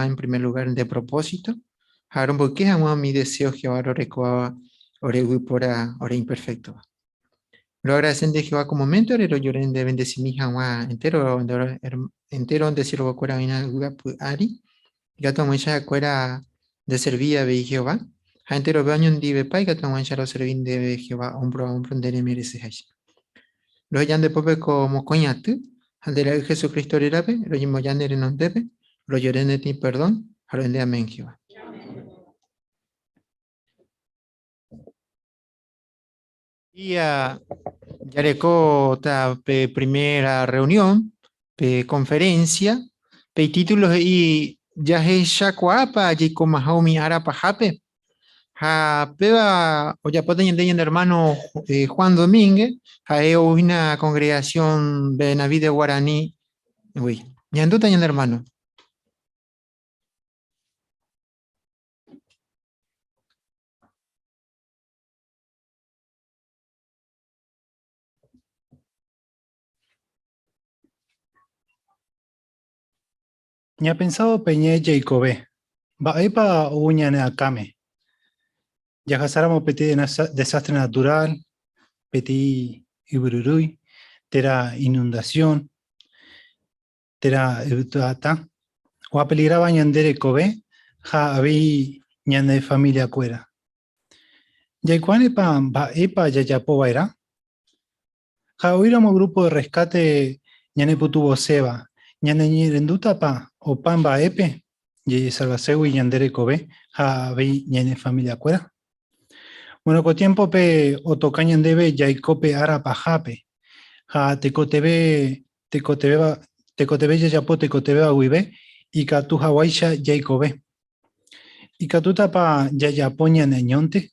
en primer lugar de propósito. Haron porque amo mi deseo Jehová orecoa oregupora ore imperfecto. Lo agradecen de Jehová como momento, lo lloren de bendecimi Jehová entero, entero de sirvo cuera vina ari. Gato mucha cuera de servia de Jehová. Ha entero baño en dive pai, gato mucha lo servin de Jehová, hombro a hombro de merece hash. Lo hayan de pope como coñatu, al de la Jesucristo rerabe, lo llamo ya nere non debe, lo lloren de ti perdón, a lo de amén Jehová. Y ya le ta primera reunión, conferencia, títulos y ya es shakuapa, y como haumi arapa jape. Ha peba o ya pueden entender hermano Juan Domínguez, ha una congregación de Navide Guaraní, uy, ya ando teniendo hermano. Ya pensado Peñé Jacobe, Baepa Uñane Akame. Ya hasáramos peti de desastre natural, peti Ibururui, tera inundación, tera Eutata, o a peligraba ñandere Kobe, ja habí ñande familia cuera. Yaikuanepa Baepa Yayapoba era. Ja hubiéramos grupo de rescate ñane putubo seba, ñane ñirenduta pa, o pan Baepe, y salvasewi ñandere Kobe, ja habí ñane familia cuera. Bueno, con tiempo pe otocañan debe yaicope ara pajape. Ja tekotebe yayapo tekotebe aguibe y katu hawaisha yaicobe. Y katuta pa yayapoña neñonte.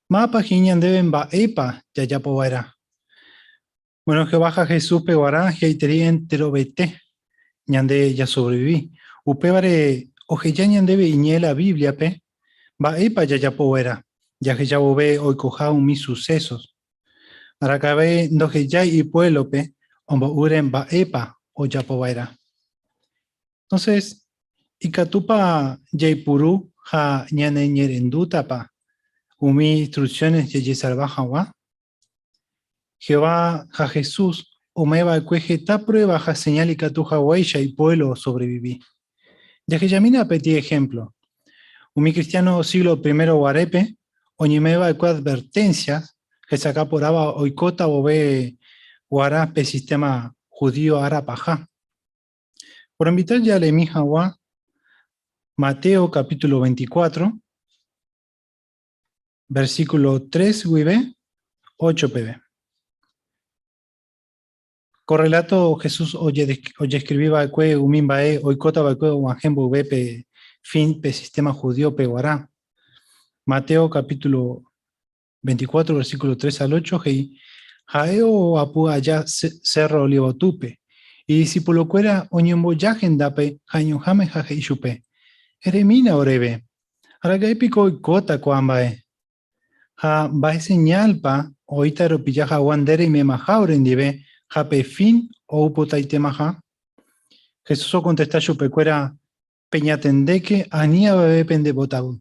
Mapa jiñan deben ba epa yayapo vaira. Bueno, que baja Jesús pe guará heiterien terobete. Ñande ya sobreviví. Upebare ojeyañan debe iñe la Biblia pe. Ba epa yayapo vaira. Ya que ya bobe hoy coja un mis sucesos. Aracabe ndoje yay y puelope, ombo uren ba epa o yapovaira. Entonces, ikatupa yaypuru ha ñane ñerendutapa, umi instrucciones ye salvaja wa. Jehová ja Jesús, omeba cueje ta prueba ja señal y catuja huella y pueblo sobreviví. Ya que yamina peti ejemplo. Umi cristiano siglo I guarepe, oñemeba cu advertencias, que saca por aba oikota bobe guará pe sistema judío arapajá. Por invitar ya le mija wa Mateo capítulo 24, versículo 3 UIB, 8 PB. Correlato Jesús oye escribía que umimbae oikota baque wanjembo pe fin pe sistema judío pe guará. Mateo capítulo 24, versículo 3 al 8, hei, jaeo apu allá cerro olivotupe, y discípulo cuera oñembo yajen dape, jañojame jajeishupe, eremina orebe, aragaipico y cota cuambae, ja bae señalpa, oitaro pillaja wandere y memajauren dibe, jape fin o upotaitemaja. Jesús o contesta chupe cuera, peñatendeque, anía bebe pendebotabu.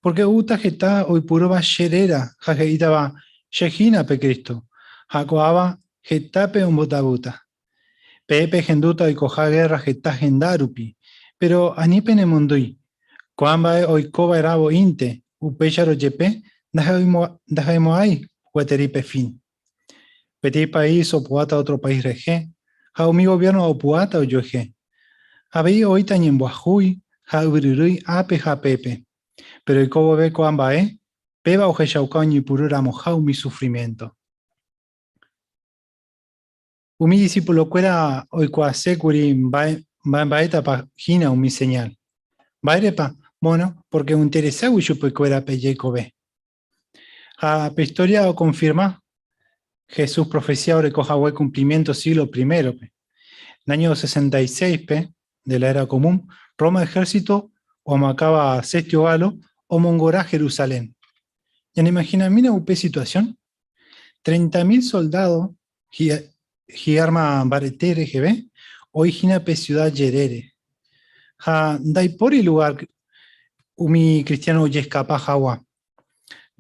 Porque uta geta hoy puro va sherera, jajeita va shejina pe Cristo, jacoaba getape un botabuta. Pepe genduta y coja guerra geta gendarupi, pero anipene mundui, coamba hoy coba erabo inte, upecharo yepe, dajaimo ay, hueteripe fin. Petit país o puata otro país rege, ja mi gobierno o puata o yoje. Habí hoy tañen buajuy, ja ubrirui ape ja pepe. Pero el cobo ve coamba peba o jeshaucaño y purura mojau mi sufrimiento. Mi discípulo cuera hoy coasecuri baeta pagina mi señal. Bairepa, bueno, porque un interesado y chupe cuera pellecobe. A historia o confirma Jesús profecía o recoja cumplimiento siglo I. En el año 66 de la era común, Roma ejército o macaba Sestio Galo o mongorá Jerusalén. ¿Ya no imaginan mira una situación? 30.000 soldados y arma baretere GB, hoy gina pe ciudad yerere. Ha dai pori lugar umi cristiano yescapa hawa.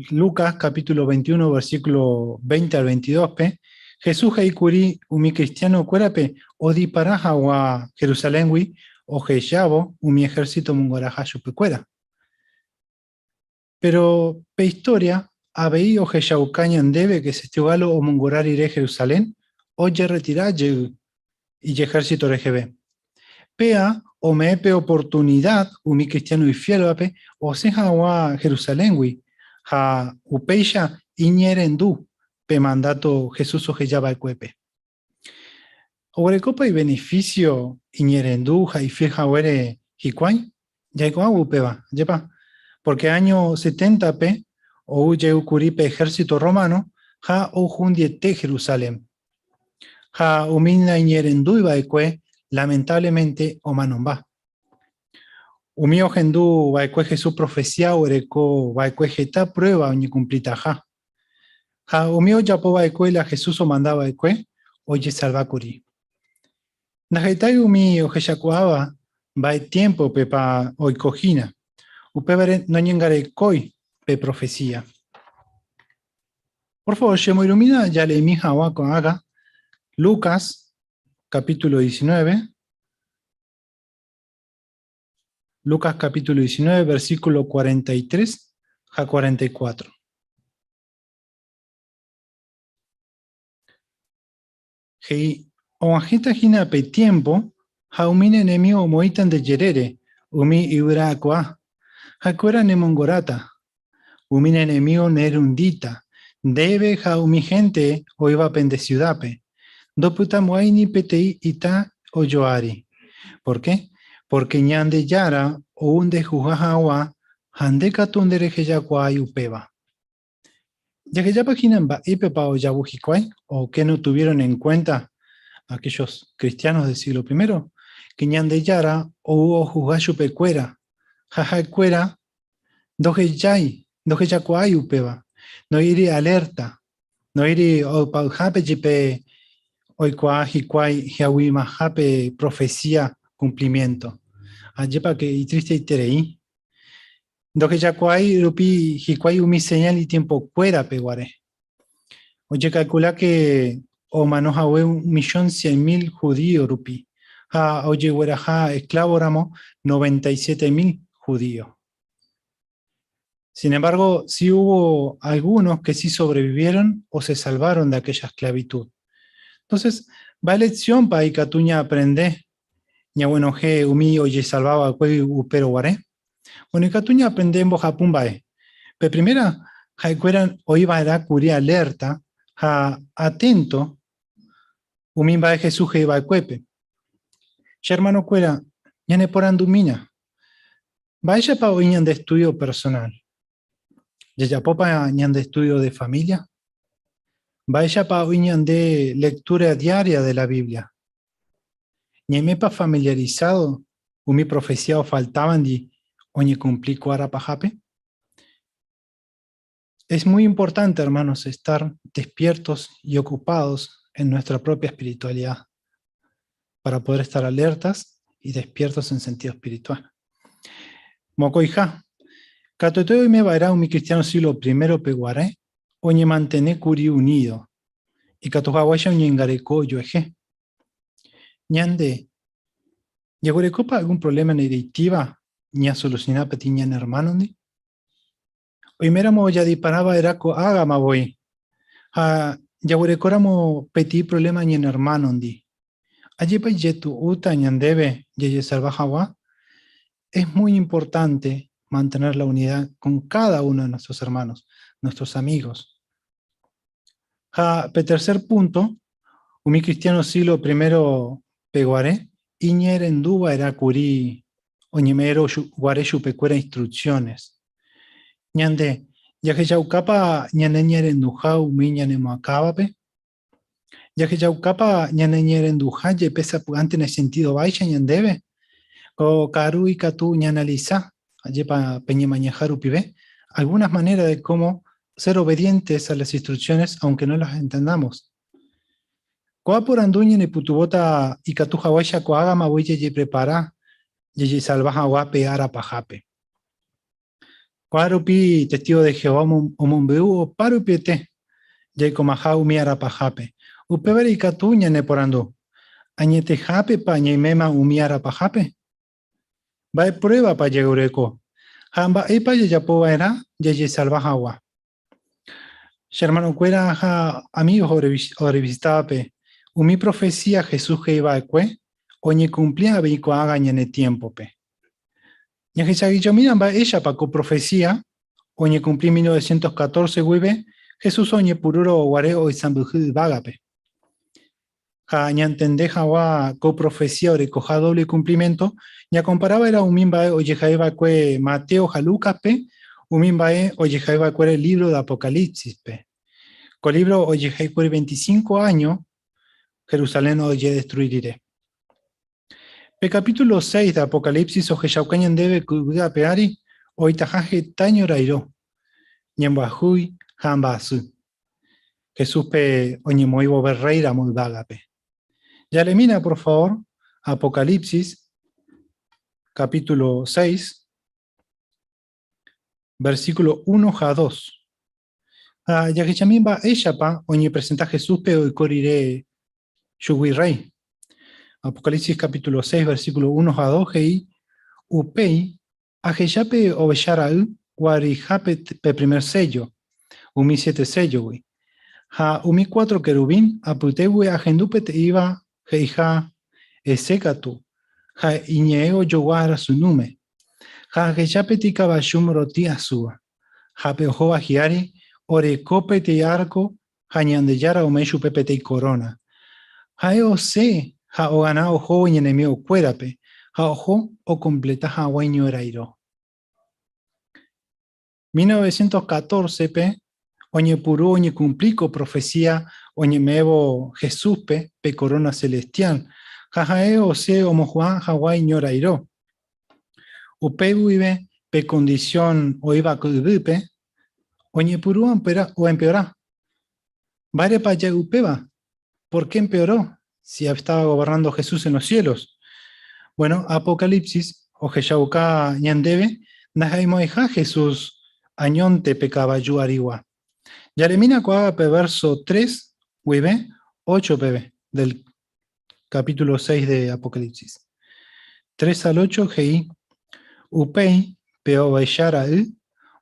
Lucas capítulo 21 versículo 20 al 22 pe. Jesús haikuri umi cristiano cuerape o dipara hawa Jerusalén wi o heyabo umi ejército mungaraja yupecuera. Pero pe historia abei o heyaucañan debe que se estigalo o mungorar iré Jerusalén o ye retiraje y ejército RGB. Pea o mepe oportunidad umi cristiano y fiel o se hawa Jerusalén wi ha upeya iñerendu pe mandato Jesús o heyaba cuepe. Orecopa y beneficio iñerendu ha y fiel hawere hikwai ya upeba yepa porque año 70 pe o uye ukuripe ejército romano ha o jundiete Jerusalén ha umina iñerendu iba lamentablemente o manomba. Umio gendu baekwe Jesús profecía oreko baekwe jeta prueba ni cumplita ja. Ha umio yapo baekwe la Jesús o mandaba baekwe oye salvacuri. Najetai umi o jeyakuaba bae tiempo pepa oikojina. Upebere no ñengare koi pe profecía. Por favor, shemo ilumina ya le mi hawa con haga Lucas capítulo 19. Lucas capítulo 19, versículo 43 a 44. Hei oajita hina pe tiempo, haumine enemigo moitan de yerere, umi ibra aqua, hakuera nemongorata, umine enemigo nerundita, debe haumi gente o iba pende ciudape, doputa muaini petei ita o yoari. ¿Por qué? Porque ñande yara o un de jujajawa hande katundere heyakwai upeba. Ya que ya paginan ba ipepa o yabujikwai, o que no tuvieron en cuenta aquellos cristianos del siglo I, que ñande yara o hubo jujayu pecuera, jajacuera, doje yakwai upeba, no iri alerta, no iri o paujape jipe oikwa hikwai hiawi mahape profecía cumplimiento. Ayepa que y triste y terei. Doque yacuay rupi hicuay umi señal y tiempo cuera peguare. Oye calcula que o manoja 1.100.000 judíos rupi. Ha oye hueraja esclavo ramo 97.000 judíos. Sin embargo, sí hubo algunos que sí sobrevivieron o se salvaron de aquella esclavitud. Entonces, va lección para Icatuña aprender. Ya bueno, que umi oye salvaba cuello upero guaré. Bueno, Icatuña aprendemos japumbae. Pero primera, jaikueran oiba era curia alerta, ja atento, umimba Jesús que iba cuepe. Ya hermano cuera, ya ne por andumina. Vaya pa oiñan de estudio personal. Ya popa ñan de estudio de familia. Vaya pa oiñan de lectura diaria de la Biblia. Ñemepa familiarizado, umi profecía o faltaban di oñe cumplí cuara pajape. Es muy importante, hermanos, estar despiertos y ocupados en nuestra propia espiritualidad para poder estar alertas y despiertos en sentido espiritual. Mocoija, catotoy me va mi cristiano siglo I peguaré, oñe mantener curi unido, y catojaguaya oñe engareco yo eje. Ñande, ¿yagurecopa algún problema en directiva? ¿Ña solucionar petiñan hermano? Hoy meramo ya disparaba eraco agama voy. ¿Yagurecoramo peti problema ñen hermano? Allí pa yetu uta ñandebe yeye salvajawa. Es muy importante mantener la unidad con cada uno de nuestros hermanos, nuestros amigos. Tercer punto, umi cristiano siglo I peguare, iñer en duba era curi, oñemero guare chupecuera instrucciones. Ñande, ya que yaukapa ñaneñer en duja umi ñanemo acabape, ya que yaukapa ñaneñer en duja ye pesa ante en el sentido baixa ñandebe, o karu y katu ñanaliza, ayepa peñe mañajaru pibe, algunas maneras de cómo ser obedientes a las instrucciones aunque no las entendamos. Koa por anduña ne putubota y katu hawaisha koagama voye ye prepara, Yeye salvaja guape arapajape. Cuarupi testigo de Jehová omumbeu parupiete. Yay comaja umi arapajape. Upeveri catuña neporando. Añete jape pa ñeimema umi arapajape. Va prueba pa yegureco. Hamba epa yayapo era yeye salvaja agua. Hermano cuera ja amigos ore visitape. Umi profecía Jesús que iba a cue. Oñe cumplía veico haga ñane tiempo pe. Ya que se miran va ella pa co profecía. Oñe cumplí 1914 huive. Jesús oñe pururo guareo y sambujú vagape. Ja ña entendeja wa co profecía ore coja doble cumplimiento. Ya comparaba era un mimba oye jaiba cue Mateo Jaluca pe. Un mimba oye jaiba cue el libro de Apocalipsis pe. Con libro oye jaiba 25 años. Jerusalén oye destruiré. El capítulo 6 de Apocalipsis oje yaucañan debe cuida peari. Hoy tajaje taño rairo. Ñembajuy jambasu. Jesús pe oñe moivo berreira muy vaga pe. Ya le mina, por favor, Apocalipsis, capítulo 6, versículo 1 a 2. Ya que también va ella pa, oñe presenta a Jesús pe hoy corriré yugui rey. Apocalipsis capítulo 6, versículo 1 a 2, y upei, ajeyape ovellaraú, guarijape pe primer sello, umi 7 sello, güey. Ha umi 4 querubín, aputewe ajendupe te iba, heija, esekatu, ha iñeo yoguara su nume, ha ajeyape ti caballum roti asua, ha peojo ajiari, ore cope te arco, ha ñandeyara omeshu pepe te corona, ha eose, ha o gana ojo y enemigo cuérape, ha ojo o completa ha guaño erairo. 1914 pe, oñe purú oñe cumplico profecía, oñe mevo Jesús pe corona celestial, jajae o se omo Juan Hawái ñorairo. Upe vive pe condición o iba pe, oñe purú empeorá. Vare pa ya upeba. ¿Por qué empeoró? Si estaba gobernando Jesús en los cielos. Bueno, Apocalipsis, o Jeshauka ñandebe, najaimoija Jesús añonte pecabayu ariwa. Ya le mina coaga pe verso 3, huive, 8 pb, del capítulo 6 de Apocalipsis. 3 al 8, gei, upei, peo beyara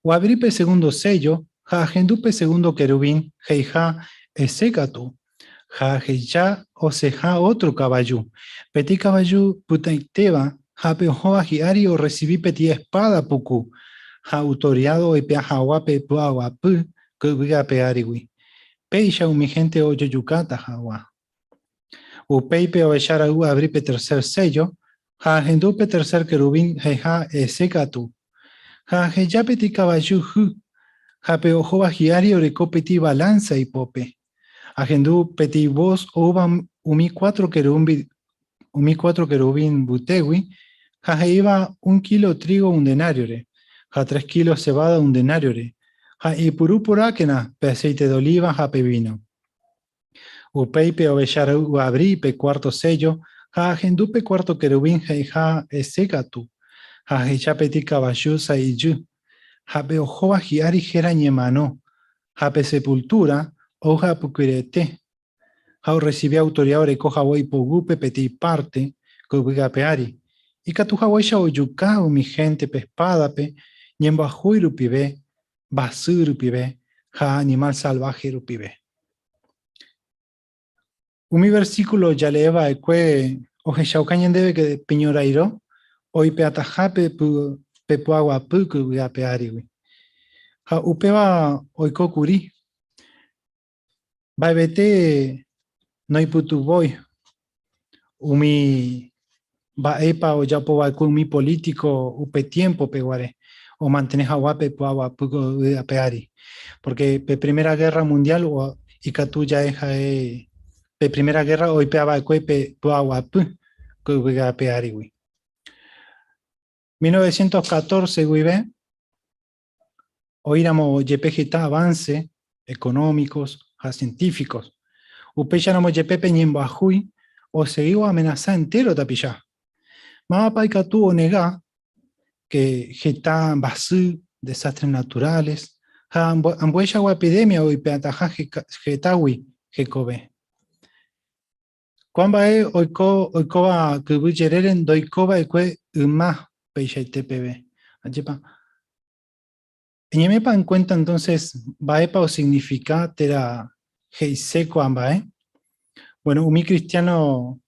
o abripe segundo sello, ja agendupe segundo querubín, geija, esekatu. Ja ya o seja otro caballo. Peti caballo putaiteba, ja peojoa jiari o recibí peti espada puku. Ja autoriado y pea jawape puawapu, que viga peariwi. Peisha mi gente oyo yucata jawa. U peipe o echara u abripe tercer sello, ja gendupe tercer querubín, jeja esekatu. Ja ya peti caballo hu, ja peojoa jiari o recopeti balanza y pope. Agendú peti vos oban umi 4 querubín butewi, ja iba 1 kilo trigo un denario re, ja 3 kilos cebada un denario re, ja y purú puráquena pe aceite de oliva ja pe vino. Upeipe ovellar u abrí pe cuarto sello, ja agendú pe cuarto querubín ja esekatu, ja ya peti caballo sa y yu, ja pe ojoa jiari jera ñemano, ja pe sepultura, oja puquirete. Jau recibí autoridad recoja voy pogupe peti parte, que peari. Y catuja voy ya oyucao mi gente pe espada pe, ñembajuy rupibe, basur rupibe, ja animal salvaje rupibe. Un versículo ya le eva cue, oje shaucañen debe que piñorairo, hoy pe atajape pe puagua puku peari. Ja upeba oikokuri. Baibete no iputu boy. Umi ba epa o ya po umi político upe tiempo peguare o mantener jawape puawa pugo peari. Porque pe Primera Guerra Mundial o ikatu ya eja pe Primera Guerra o ipeaba pe puawa pu que peari wi. 1914 wibe oíramos yepejita avance económicos, científicos. Upe ya no yepepe ñembajuy o seguió amenazar entero tapillá. Mapa y Catu onega que geta basu desastres naturales, ambuella o epidemia o ipeataja getawi gekobe. Cuamba oikoba kubuchereren doikoba ekwe uma peishaitepebe. Ayepa. En cuenta entonces, baepa o significa tera heiseco ambae. Bueno, umi cristiano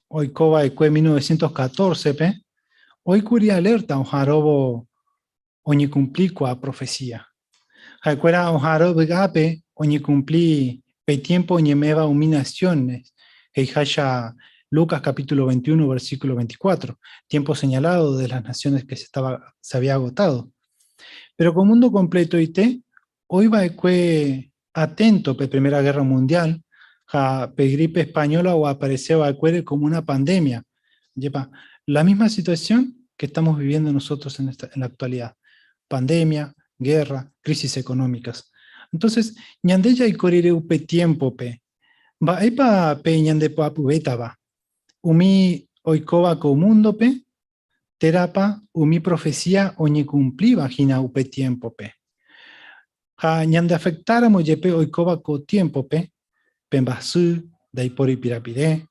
oikoba ekwe 1914 pe. Hoy curia alerta un jarobo oñi cumplí a profecía. Jacuera un jarobo gape oñi cumplí pe tiempo oñi meva naciones. Heijaya Lucas capítulo 21 versículo 24. Tiempo señalado de las naciones que se había agotado. Pero con mundo completo ite, hoy va ekue atento pe Primera Guerra Mundial, ja pe gripe española o apareció como una pandemia. Yepa, la misma situación que estamos viviendo nosotros en la actualidad. Pandemia, guerra, crisis económicas. Entonces, ñandeya y corire pe tiempo pe. Va epa pe ñande po apubeta va. Umi oikoba ko mundo pe, terapa umi profecía oñi cumplí vagina upe tiempo pe. Ja ñande afectáramos yepe oikoba ko tiempo pe, pembasu, daipori pirapire,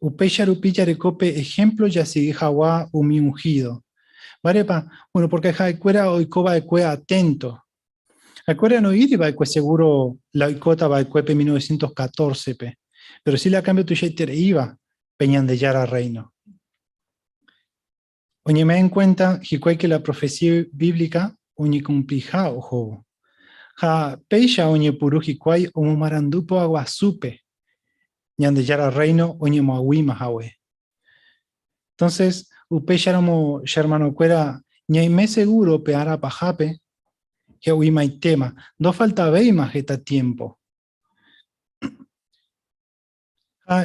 upe sharupi yarecope ejemplo ya sigue jawa umi ungido. Varepa, bueno, porque jaikuera oikoba ekue atento. Jaikuera no iriba ekue seguro la oikota va ekue pe 1914 pe, pero si la cambio tu shetere iba, peñan de yara reino. Oñe me en cuenta, jikuay que la profecía bíblica, oñe cumplija ojo. Ja peisha oñe puru jikuay omo marandupo aguasupe, ñan de yara reino oñe moawi mahawe. Entonces, upeya como hermano cuera, ñaime seguro peara pajape, que uima y tema, no falta veima jeta tiempo.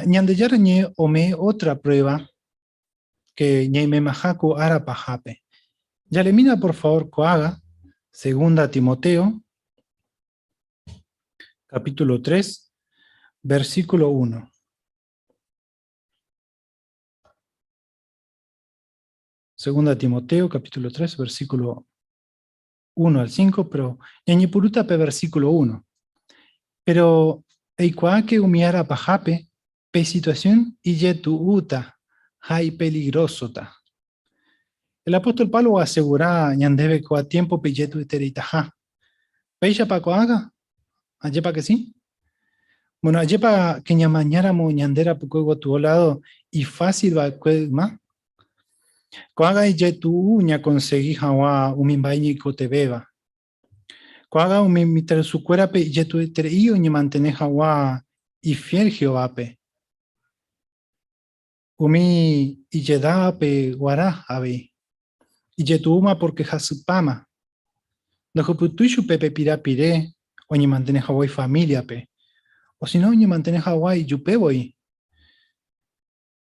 Ñan de yara ñe ome otra prueba, que ñaime majaku ara pajape. Ya le mina por favor coaga, segunda Timoteo, capítulo 3, versículo 1. Segunda Timoteo, capítulo 3, versículo 1 al 5, pero ñañipuruta pe versículo 1. Pero eikuake umiara pajape, pe situación y yetu uta, hay peligrosota. El apóstol Pablo asegura ñandebe coa tiempo pe yetu eteritaja. ¿Peisha pa coaga? ¿Ayepa que sí? Bueno, ayepa que ñamañáramo ñandera pucuego tu lado y fácil va más. Coaga y yetu ña conseguí jawa umimbañi cotebeba. Coaga umimitar su cuerape y yetu eterio ña mantene jawa y fiel Jehovape. Umi y yedape guará ave. Y yetuuma porque jasupama. No putuishu pepe pirapire, o ni mantene Hawái familia pe. O si no, ni mantene Hawái yupeboy.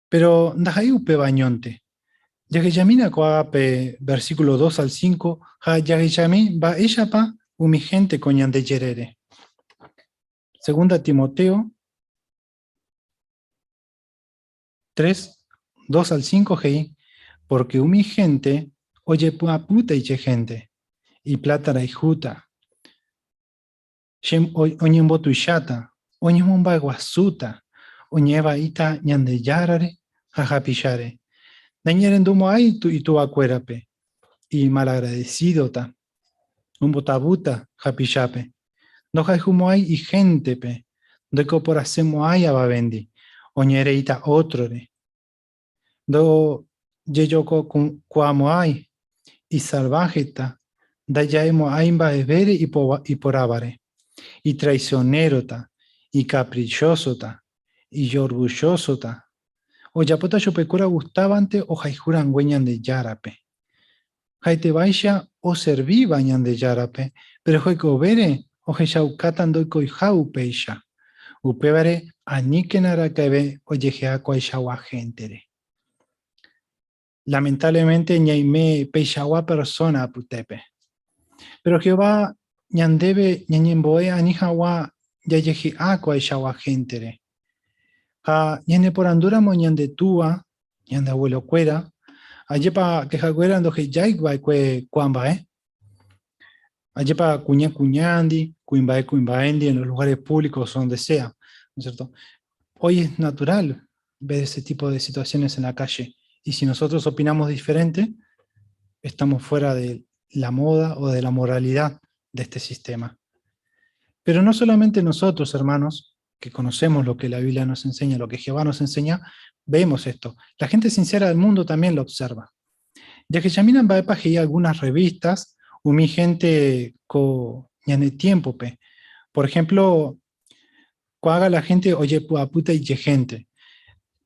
Pero ndajai upe bañonte. Ya que yamina coaga pe versículo 2 al 5, ya que yami va ella pa umi gente coñan de yerere. Segunda Timoteo 3, 2 al 5, hei, porque umi gente oye puta y gente, y plata y juta. Oñe mbotu shata, oñe momba guasuta, oñeva ita ñande yarare, jajapillare. Dañeren dumo ay tu y tu acuérape, y malagradecido ta. Un botabuta, japillape. No jaijumo ay y gente pe, de corporacemo ay abavendi, oñere ita otrore. Do yeyoko cuamo ay, y salvajeta, dayaemo aimba evere y por avare. Y traicionero ta, y caprichoso ta, y orgulloso ta. O yapota chopecura gustavante o jaijuran güeñan de yarape. Jaite baisha o serví bañan de yarape, pero joico vere o jechaucatan doico y jaupeisha. Upevare anikenara caebe o yejea coaishawa gentere. Lamentablemente ñaime peishawa persona putepe. Pero Jehová ñandebe ñañemboe anijawa yayeji aqua ishawa gentere. Ñande por andura mo ñande tua, ñande abuelo cuera, Ayepa que jaguera ando que jaik va que cuamba, Ayepa cuña cuñandi, cuimbaendi en los lugares públicos donde sea, ¿no es cierto? Hoy es natural ver ese tipo de situaciones en la calle. Y si nosotros opinamos diferente, estamos fuera de la moda o de la moralidad de este sistema. Pero no solamente nosotros, hermanos, que conocemos lo que la Biblia nos enseña, lo que Jehová nos enseña, vemos esto. La gente sincera del mundo también lo observa. Ya que yaminan va hay algunas revistas, mi gente co ñane tiempo pe. Por ejemplo, haga la gente oye puta y gente.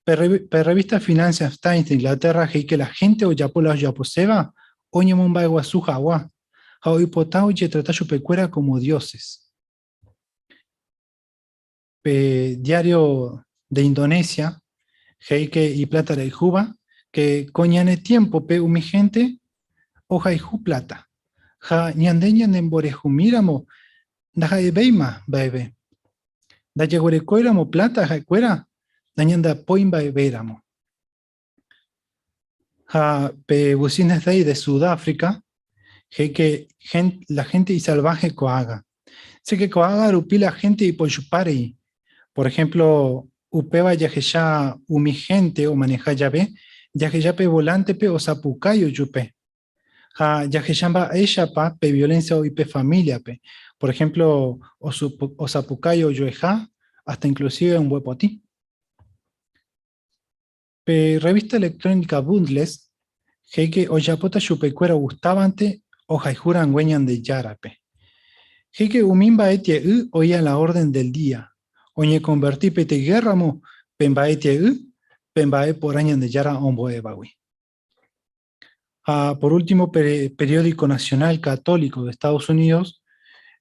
Per revista Financial Times de Inglaterra, que la gente o yapola o yaposeba, oñe mumba guasuja agua. Hao hipotao y tratayo pecuera como dioses. Diario de Indonesia, Heike y Plata de Juba, que coñane tiempo pe mi gente, hoja y ju plata. Ja ñandeñan en borejumíramo, daja de beima, bebe. Da yeguerecoéramo plata, ja cuera, dañanda poimba veramo. Ja pe bucines de Sudáfrica, que la gente y salvaje coaga. Sé que coaga rupi la gente y poyupari. Por ejemplo, upeba yajeya umi gente o maneja llave, yajeyape volante pe o sapucayo yupe. Ja yajeyamba ella pa pe violencia o pe familia pe. Por ejemplo, o sapucayo yueja, hasta inclusive un huepotí. Pe revista electrónica Bundles, que o yapota yupecuera gustavante o jaijuran hueñan de yarape. Que umimba etie oía la orden del día. Oñe convertí pete guerramo, pembaetie pembae por añan de yara omboebawi. Por último, periódico nacional católico de Estados Unidos,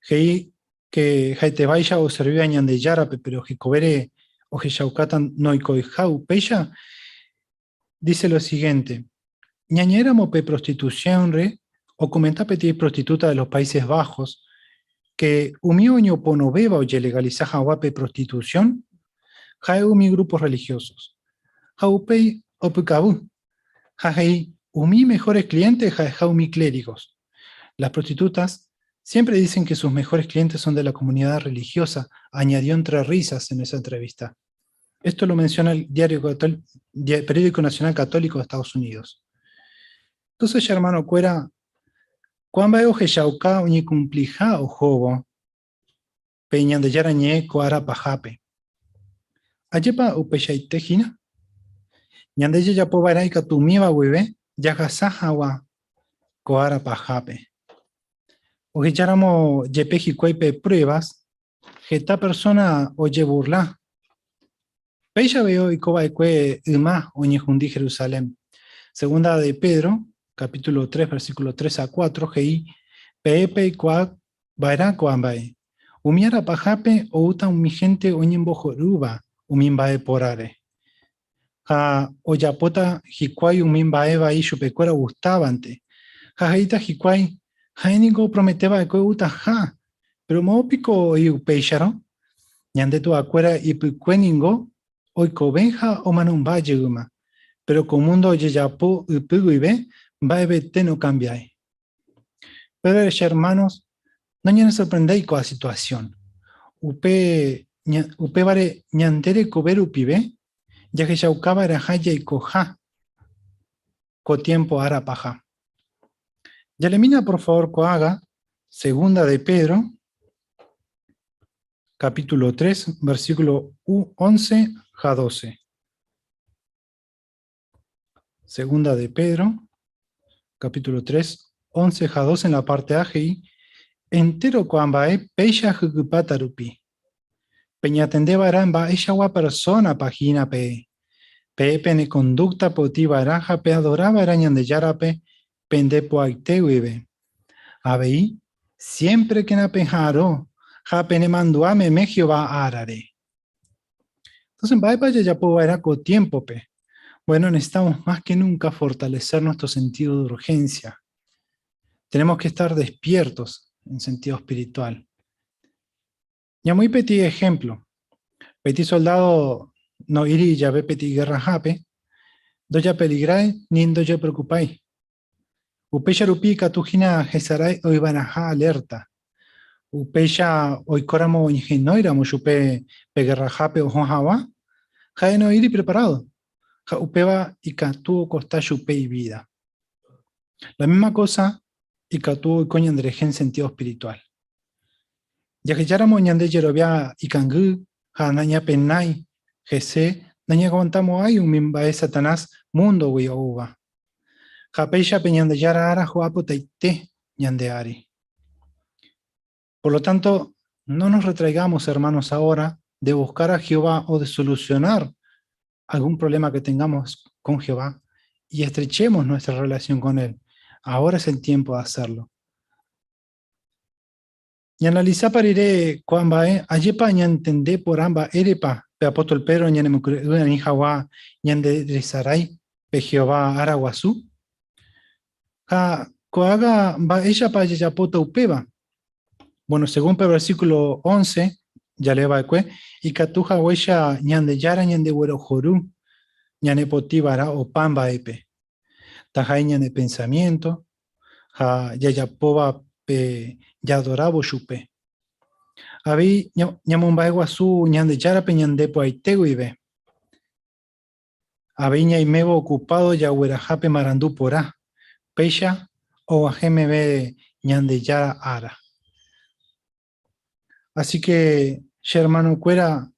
que Haitebaya o servía añan de yarape, pero que cobere o que yaucatan noikoijau peya, dice lo siguiente: ñañéramo pe prostitución re, o comenta peti prostituta de los Países Bajos, que umioño ponoveba o legalizaja guape prostitución, jaeumi grupos religiosos. Jaupei opucabu, jajei umi mejores clientes, jaejaumi clérigos. Las prostitutas siempre dicen que sus mejores clientes son de la comunidad religiosa, añadió entre risas en esa entrevista. Esto lo menciona el Periódico Nacional Católico de Estados Unidos. Entonces, ya hermano Cuera, ¿cuán va oje yauca uñi cumplija o jobo? Peñan de yarañe coara pajape. Ayepa upeshaitejina. Ñandeye ya pobaraika tumiba hueve, yagasajawa coara pajape. Oje yaramo yepeji cuepe pruebas, que esta persona oye burla. Peya veo y coba cue ima oñe jundi Jerusalén. Segunda de Pedro, capítulo 3, versículo 3 a 4, gei pepe y cuac baira coambae. Umiara pajape o uta mi gente oñembo joruba, umimbae porare. Ja oyapota hikwai umimbae bai chupecuera gustavante. Ja jaita hikwai, jaenigo prometeba que uta ja, pero mopico y upeixaro, ñande tu acuera y picueningo, oiko benja o manumba yeguma, pero comundo yeyapo upiguibe, baebe teno cambiai. Pero hermanos, no ñane sorprendei con la situación. Upe vare ñantere coberu pibe, ya que yaucaba era jaya y coja, co tiempo ara paja. Ya le mina por favor coaga, segunda de Pedro, capítulo 3, versículo 11 a 12. Segunda de Pedro, capítulo 3, 11 a 12 en la parte AGI, entero coambae peya jukupatarupi. Peñatende baramba ella persona página pe. Pene conducta poti baraja pe adoraba arañan de yarape pende poaite vive. Abei siempre que na pejaro ja pene manduame me Jehová arare. Entonces vaya ya puedo era con tiempo pe. Bueno, necesitamos más que nunca fortalecer nuestro sentido de urgencia. Tenemos que estar despiertos en sentido espiritual. Ya muy petit ejemplo. Petit soldado no iri ya ve petit guerra jape. Doya peligrai, nin doya preocupai. Upeya rupi katujina jesarai oibanaja alerta. Upeya oikoramo ingenoiramo chupe peguerrajape ojonjawa. Jaeno iri preparado. Ja upeba y katu costa chupe y vida. La misma cosa y katu coñandreje en sentido espiritual. Ya que yaramo ñande yerobia y kangu, ja naña penai, jese, naña contamos hay un mimba de Satanás mundo wi uva. Ja peisha peñande yara ara joapo taite ñande ari. Por lo tanto, no nos retraigamos, hermanos, ahora de buscar a Jehová o de solucionar algún problema que tengamos con Jehová y estrechemos nuestra relación con Él. Ahora es el tiempo de hacerlo. Y analizar para iré cuamba ayepa ñantende por amba erepa pe apóstol Pedro ñanemukure ni Jawa ñande risarai pe Jehová araguazú. Ja coaga va ella pa yapoto upeba. Bueno, según el versículo 11, ya le va a y catuja huella ñande yara ñande huero joru ñane potibara o pamba epe. Tajai ñane pensamiento, ja yayapoba pe yadorabo chupe. Abi ñamumba guazú ñande yara pe ñande po aitego ibe. Abi ñaimebo ocupado ya huerajape marandú porá. Peya o ajeme be ñande yara ara. Así que, hermano cuera,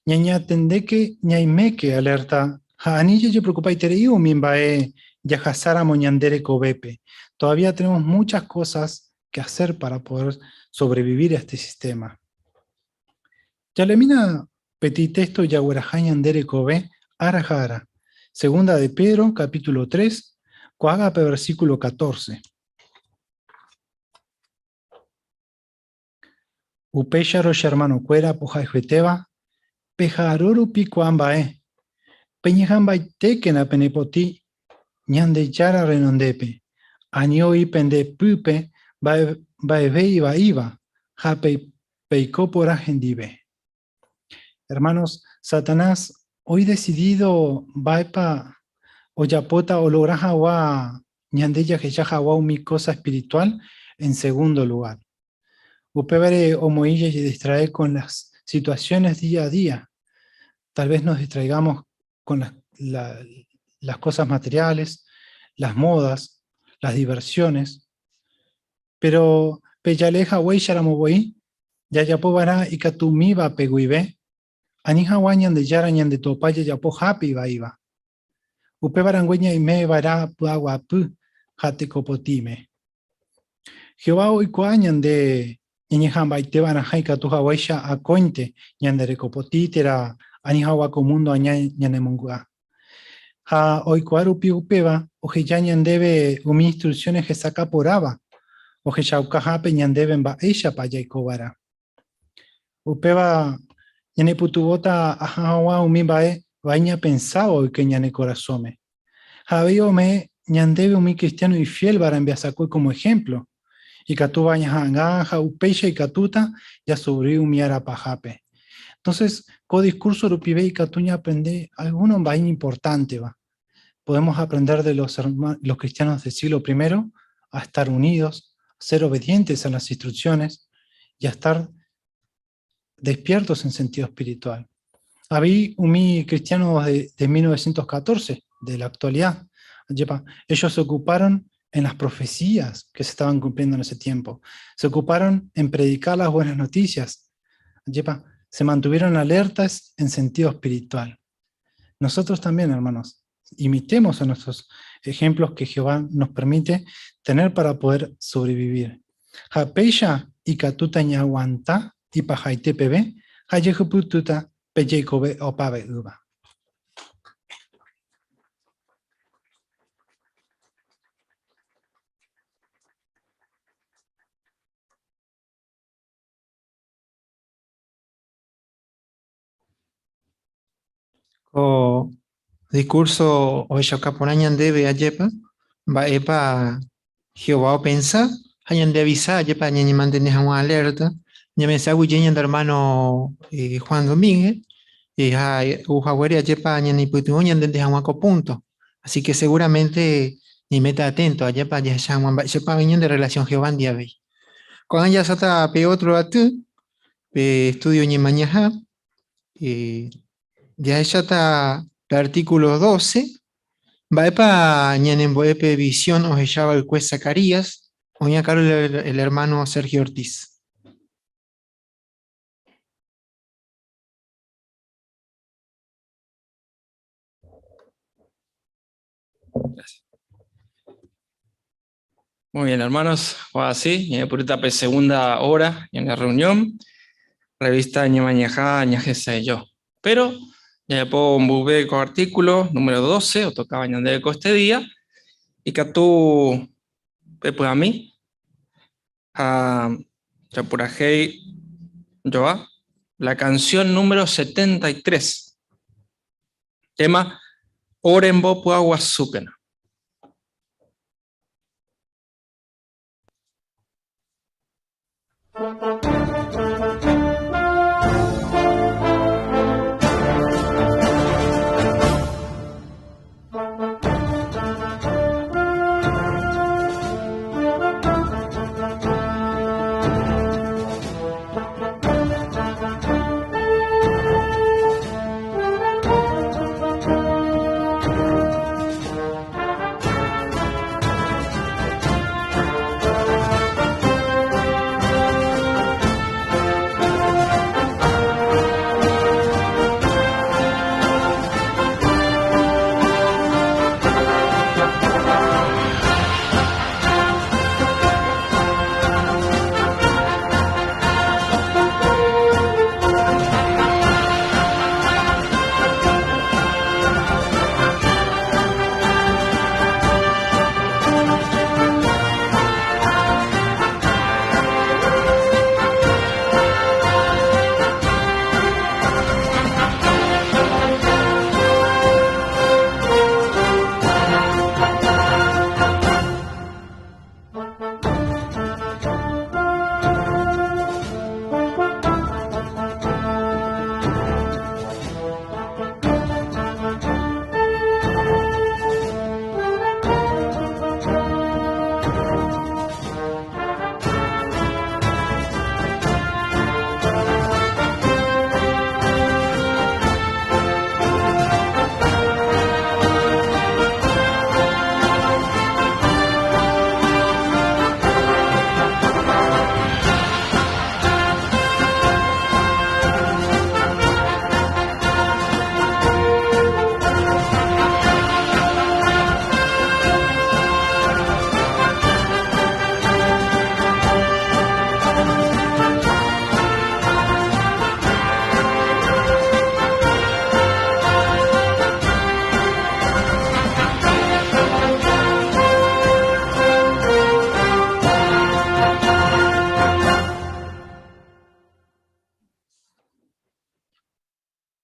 ñaña tendeke ñaimeke alerta, ja anilla yo preocupa y tereiu mimbae yajasara moñandere cobepe. Todavía tenemos muchas cosas que hacer para poder sobrevivir a este sistema. Yalemina petitesto yaguerajañandere cobe arajara. Segunda de Pedro, capítulo 3, coagape versículo 14. Upeyaro hermano cuera pojaijueteba, pejaroru picuambae, peñejamba tekena penepoti, ñande yara renondepe, año y pende pupe, baeve iba, jape peicopora gendive. Hermanos, Satanás hoy decidido vaepa oyapota olograja wa ñandeya jechaja wa mi cosa espiritual en segundo lugar. Upebere omoilla y distraer con las situaciones día a día. Tal vez nos distraigamos con las cosas materiales, las modas, las diversiones. Pero peyaleja wey sharamoboy, yayapobara y katumiba peguibe, anija guañan de yarañan de topaya yapo happy iba. Upebarangüeña y me vara puaguapu jatekopotime. Jehová hoy coañan de ñeñejamba y te van a jaika tu hawaisha a cointe ñandere copotítera anihawa comundo ñanemungua. Ha hoy coaru piupeba o que ya ñandebe umi instrucciones que saca por aba o que chaucajape ñandeben ba ella pa yaikobara. Upeba ñaneputubota ahawa umibae vaña pensado que ñane corazome. Habio me ñandebe umi cristiano y fiel para enviasacue como ejemplo. Y catuba ñajanga, upecha y catuta, ya sobre un miara pajape. Entonces, con discurso rupibe y catuña aprende algunos va importante va. Podemos aprender de los cristianos del siglo I a estar unidos, a ser obedientes a las instrucciones y a estar despiertos en sentido espiritual. Había un cristiano de 1914, de la actualidad. Ellos se ocuparon en las profecías que se estaban cumpliendo en ese tiempo. Se ocuparon en predicar las buenas noticias. Se mantuvieron alertas en sentido espiritual. Nosotros también, hermanos, imitemos a nuestros ejemplos que Jehová nos permite tener para poder sobrevivir. Japeisha y katuta ñaguanta y pajaite pebe, hayejupututa peyekobe opabe uba. O discurso o caponañan debe ayepa, va epa Jehová o pensa, hayan de avisar ayepa ñañi mantener una alerta, ñame sagu yeñan de hermano Juan Domínguez, y ha ujahueri ayepa ñani putu ñan de dejan punto, Así que seguramente ni meta atento, allá para allá, ya para de relación Jehová ve. Cuando ya sata pe otro a tu, pe estudio ni mañana, ya está pe artículo 12, va para ñanemboepe visión o llama el juez Zacarías, o ya caro el hermano Sergio Ortiz. Gracias. Muy bien, hermanos. Ahora sí, ya por etapa segunda hora en la reunión. Revista Ñemañajá, Ñajese yo. Pero ya puedo volver con artículo número 12, o tocaba de este día, y que tú, pues a mí, a Chapurajei Joa, la canción número 73. Tema Orembo Puaguazúquena.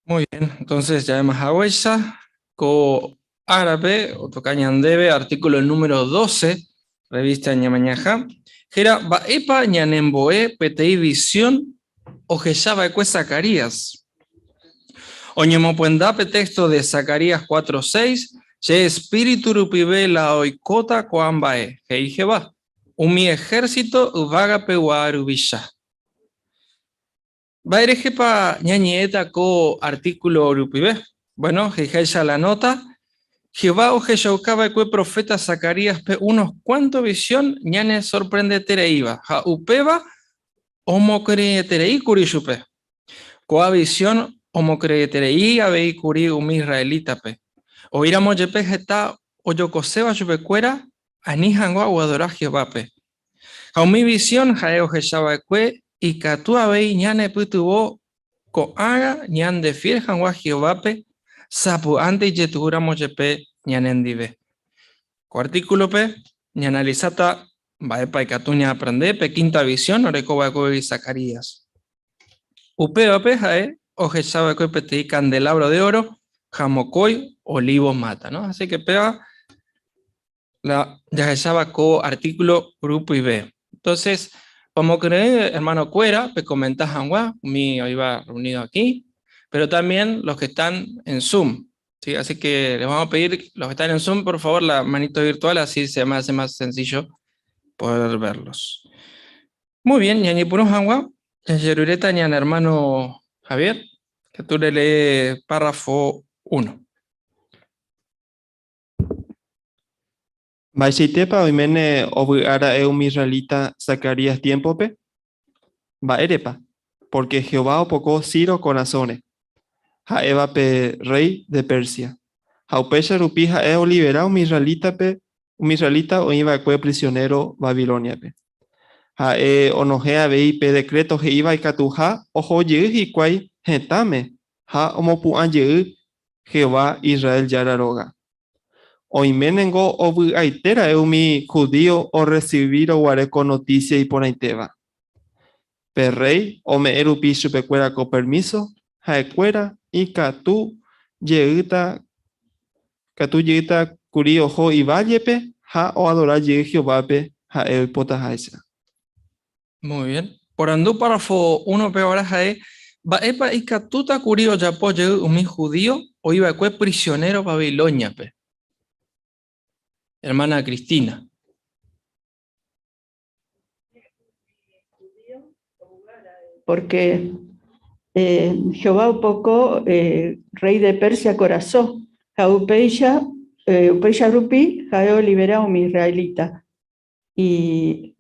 Muy bien, entonces ya hemos agüesa, co árabe, o tocañandebe, artículo número 12, revista Ñamañaja. Jera, va epa ñanemboe, PTI visión, o jeyaba ecue Zacarías. Oñemopuendá, texto de Zacarías 4:6, ye espíritu rupibe la oicota coambae, jeijeba, mi ejército vaga peguarubisha. Va erejepa ñañeta co artículo rupibe. Bueno, jejeja la nota. Jehová o jejaukaba que profeta Zacarías pe unos cuantos visión ñane sorprende tereiva. Ja upeba homo creeterei curishupe. Coa visión homo creeterei abei curi israelita pe. Oiramos yepe jeta o yokoseba chupecuera anijango aguadora Jehová pe. Ja mi visión jaeo jejaba que y catua vei ñane putuvo ko haga ñan de fiel janwa Jehová sapu ante yetura mojepe ñanendive. Ko artículo pe ñanalizata vaepa y catuña aprende pe quinta visión orecoba y Zacarías. Upeba pe jae o jechaba que petei candelabro de oro jamocoy olivo mata, ¿no? Así que pega la ya jechaba co artículo grupo y B. Entonces, como creé, hermano Cuera, me comentas Hanwha, mi iba reunido aquí, pero también los que están en Zoom. ¿sí? Así que les vamos a pedir, los que están en Zoom, por favor, la manito virtual, así se me hace más sencillo poder verlos. Muy bien, ñañi punos hangua, yerureta ñan hermano Javier, que tú le lee párrafo 1. Baixitepa oimene obyara un israelita Zacarías tiempope, baerepa, porque Jehová opocó Ciro corazones, jaeva pe rey de Persia. Jaupesha rupi jaeo libera un israelita o iba a prisionero Babilonia pe. Jae onojea vei pe decreto que iba y catuja, ojo y cuay gentame, ja omopuan Jehová Israel yararoga. Oimenengo oby'aitera eumi judío o recibir o guareco noticia y por aiteva. Perrey o me erupi chupecuera con permiso, jaecuera y catu yeita curi ojo y vallepe, ja o adorar ye Jehová ja el potajaisa. Muy bien. Por andú párrafo 1 peor jae, va epa y catuta curio yapo un judío o iba a prisionero Babilonia pe. Hermana Cristina. Porque Jehová opocó rey de Persia corazón, Jaupeisha rupi, Jaeo libera un israelita, y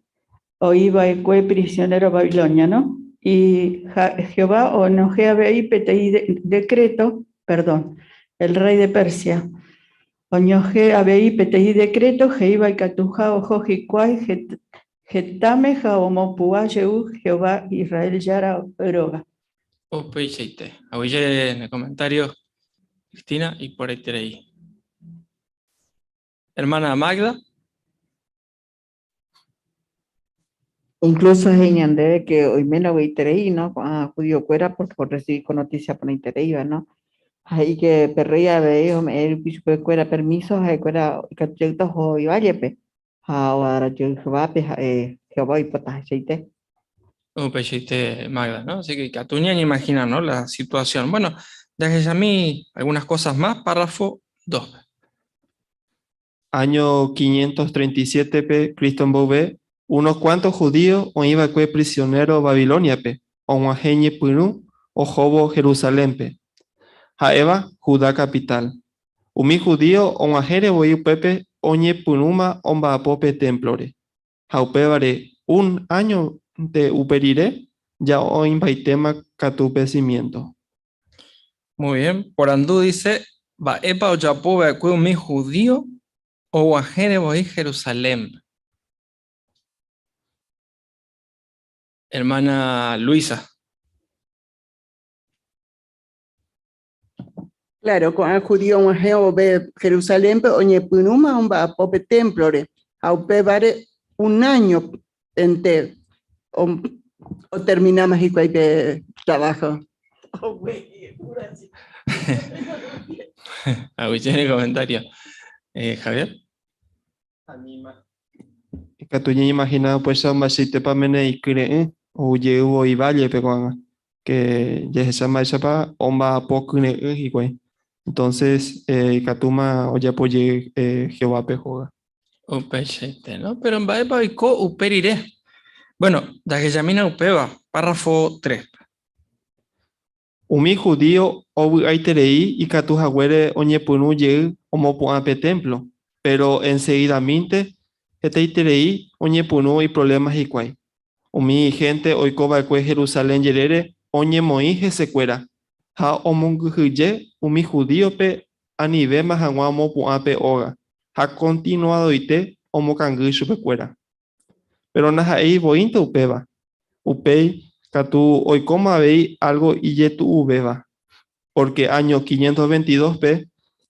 oíba ecue prisionero Babilonia, ¿no? Y Jehová onojea vei petei decreto, perdón, el rey de Persia, onojea vei petei decreto, Jeiba y catuja ojo jicuay, Getame jaomopua Jehová Israel yara roga. Opeicheite. Oye en el comentario, Cristina, y por ahí teréis. Hermana Magda. Incluso es de que hoy me lo veiterei, ¿no? Judío cuera porque por recibir con noticia por interei, ¿no? Ahí que perreía veo el piso cuera permiso, hay cuera cacheta o y vallepe. Ahora yo Jehová Jehová y potas aceite. Opeicheite Magda, ¿no? Así que Catuña ni imagina, ¿no? La situación. Bueno, déjenme a mí algunas cosas más. Párrafo 2. Año 537 pe, Cristo Bové, unos cuantos judíos o iba a prisionero Babilonia pe, o Majeñe Purú, o Jobo Jerusalén pe. Jaeva, Judá capital. Umi judío o majere voy pepe, oñe punuma omba apope templore. Jaupevare, un año de uperire, ya o invaitema catupecimiento. Muy bien. Por andú dice, va epa o yapo ve mi judío o guajere voy Jerusalén. Hermana Luisa. Claro, con el judío un geo ve Jerusalén, pero oñe punuma un va a pope templore. Aupe vare un año entero. O terminamos y cualquier trabajo. En el comentario. Javier. Catuña imaginado pues son masite pa mene y cree, o llevo y valle peguana, que ya se llama esa pa, omba poco y güey. Entonces, Catuma o ya apoye Jehová pejoga. Upechete, ¿no? Pero en Baepa y Co uperiré. Bueno, da que llamina upeba, párrafo 3. Umi judío o aiterei y catuja güere oñepunu ye omo puape templo, pero enseguida minte, eteiterei oñepunu y problemas y cuay. Umi gente oikoba kue Jerusalén yerere oñe moije secuera. Ha omonguye umi judío pe anive mahangua omo puape oga. Ha continuado ite omo kangu chupecuera. Pero najaei bointe upeba. Upei Catu hoy como veis algo y yetu ubeba. Porque año 522 pe,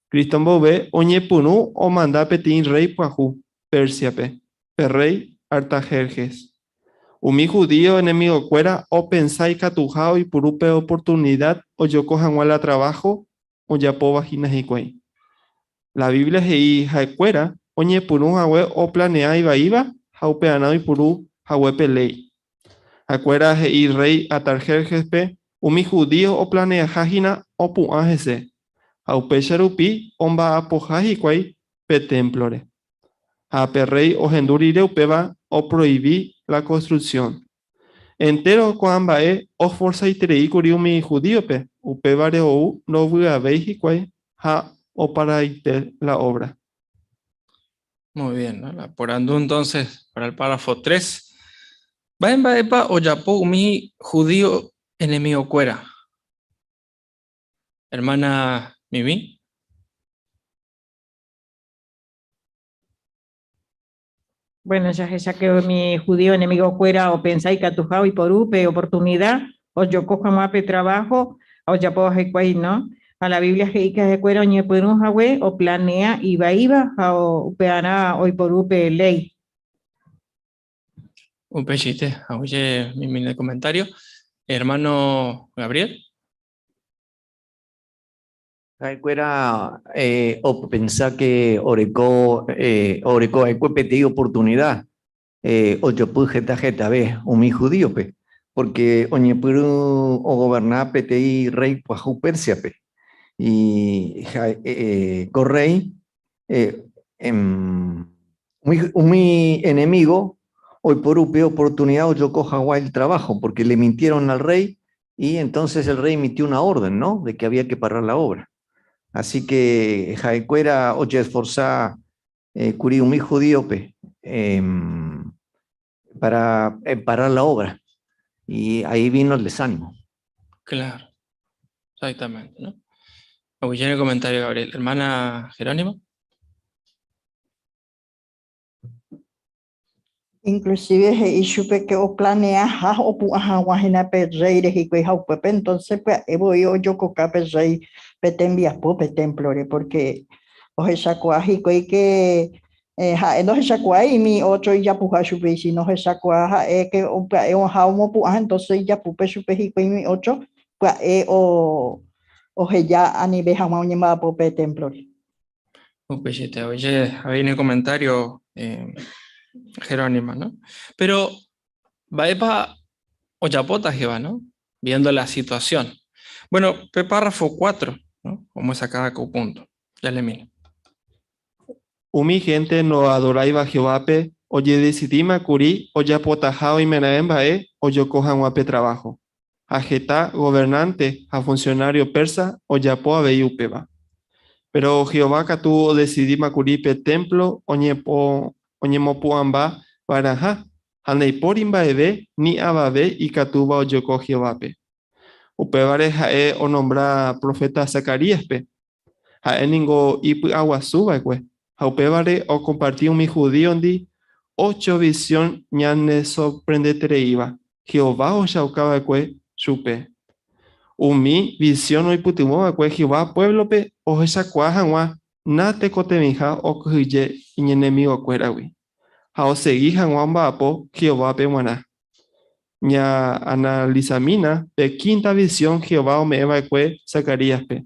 Cristo Bové, oñe punu o manda petin rey puaju, Persia pe, rey Artajerjes. Umi judío enemigo cuera o pensáis catujao y purupe oportunidad o yo cojan la trabajo o ya po vaginas y cuey. La Biblia es jaecuera, oñe punu jawe o planea iba iba, jaupe anao y puru jawe pelei. Acuera y rey Atarjerjes pe, umi judío o planea jajina o puajese. Aupecha rupi omba apoja hikuai pe templore. A perrey o gendurire upeba o prohibí la construcción. Entero cuambae o forza iterei curiumi judíope, upebare ou no vuaveis hikuai ha o para iter la obra. Muy bien, ¿no? Apurando entonces para el párrafo 3. Vaen baepa o yapo mi judío enemigo cuera. Hermana Mimi. Bueno, ya que mi judío enemigo fuera o pensáis que atujao y por upe oportunidad, o yo cojo mape trabajo, o ya puedo hacer ¿no? A la Biblia que de cuero ni por un jahue o planea iba o peana hoy por upe ley. Un pechite, oye, Mimi en el comentario. Hermano Gabriel. Cuera o pensar que oreco hay que pedir oportunidad o yo pude jeta ve un mi judío pe porque oñe puru o gobernar PTI rey pues Persia pe y correy mi enemigo hoy por upe oportunidad o yo coja el trabajo porque le mintieron al rey y entonces el rey emitió una orden, ¿no? De que había que parar la obra. Así que Jaecuera oye esforzar Curiumi judíope para parar la obra. Y ahí vino el desánimo. Claro, exactamente, ¿no? Oye, en el comentario, Gabriel. Hermana Jerónimo. Inclusive y supe que o planea o puaja guajina pe rey de hikui haupepe, entonces pues voy yo coca pe rey petembia po petemplore porque o esa hikui que no esa y mi otro ya puja supe si no esa que o haumo puaja entonces ya pupe supe hikui mi otro pues o ya a nivel jamás llamada po petemplore. Oye, ahí en el comentario, Jerónimo, ¿no? Pero Baepa Oyapota Jeva, ¿no? Viendo la situación. Bueno, párrafo 4, ¿no? Vamos a cada punto. Ya le miro. Umi gente no adoraiba Jehovape, oye decidima curi, oya potajao y menaembae, oyo cojan guape trabajo. Ajeta gobernante, a funcionario persa, oya po abeyupeba. Pero Jehová catu decidima curipe templo, oñemopu amba, baraja, haneiporimba ebe, ni ababe y catuba oyoko Jehovape. Upebare jae o nombra profeta Zacarías pe. Jae ningo ipu aguasuba kwe. Haupebare o compartir mi judío di 8 visión ñane sorprendete iba. Jehová o shaukaba kwe chupe. Umi visión hoy putimo kwe Jehová pueblo pe o esa cuajanwa na te cotemija o kuye enemigo cuerawi. Hao segui janwamba apo Jehová pe muana. Ña analizamina pe quinta visión Jehová o me eva kwe Zacarías pe.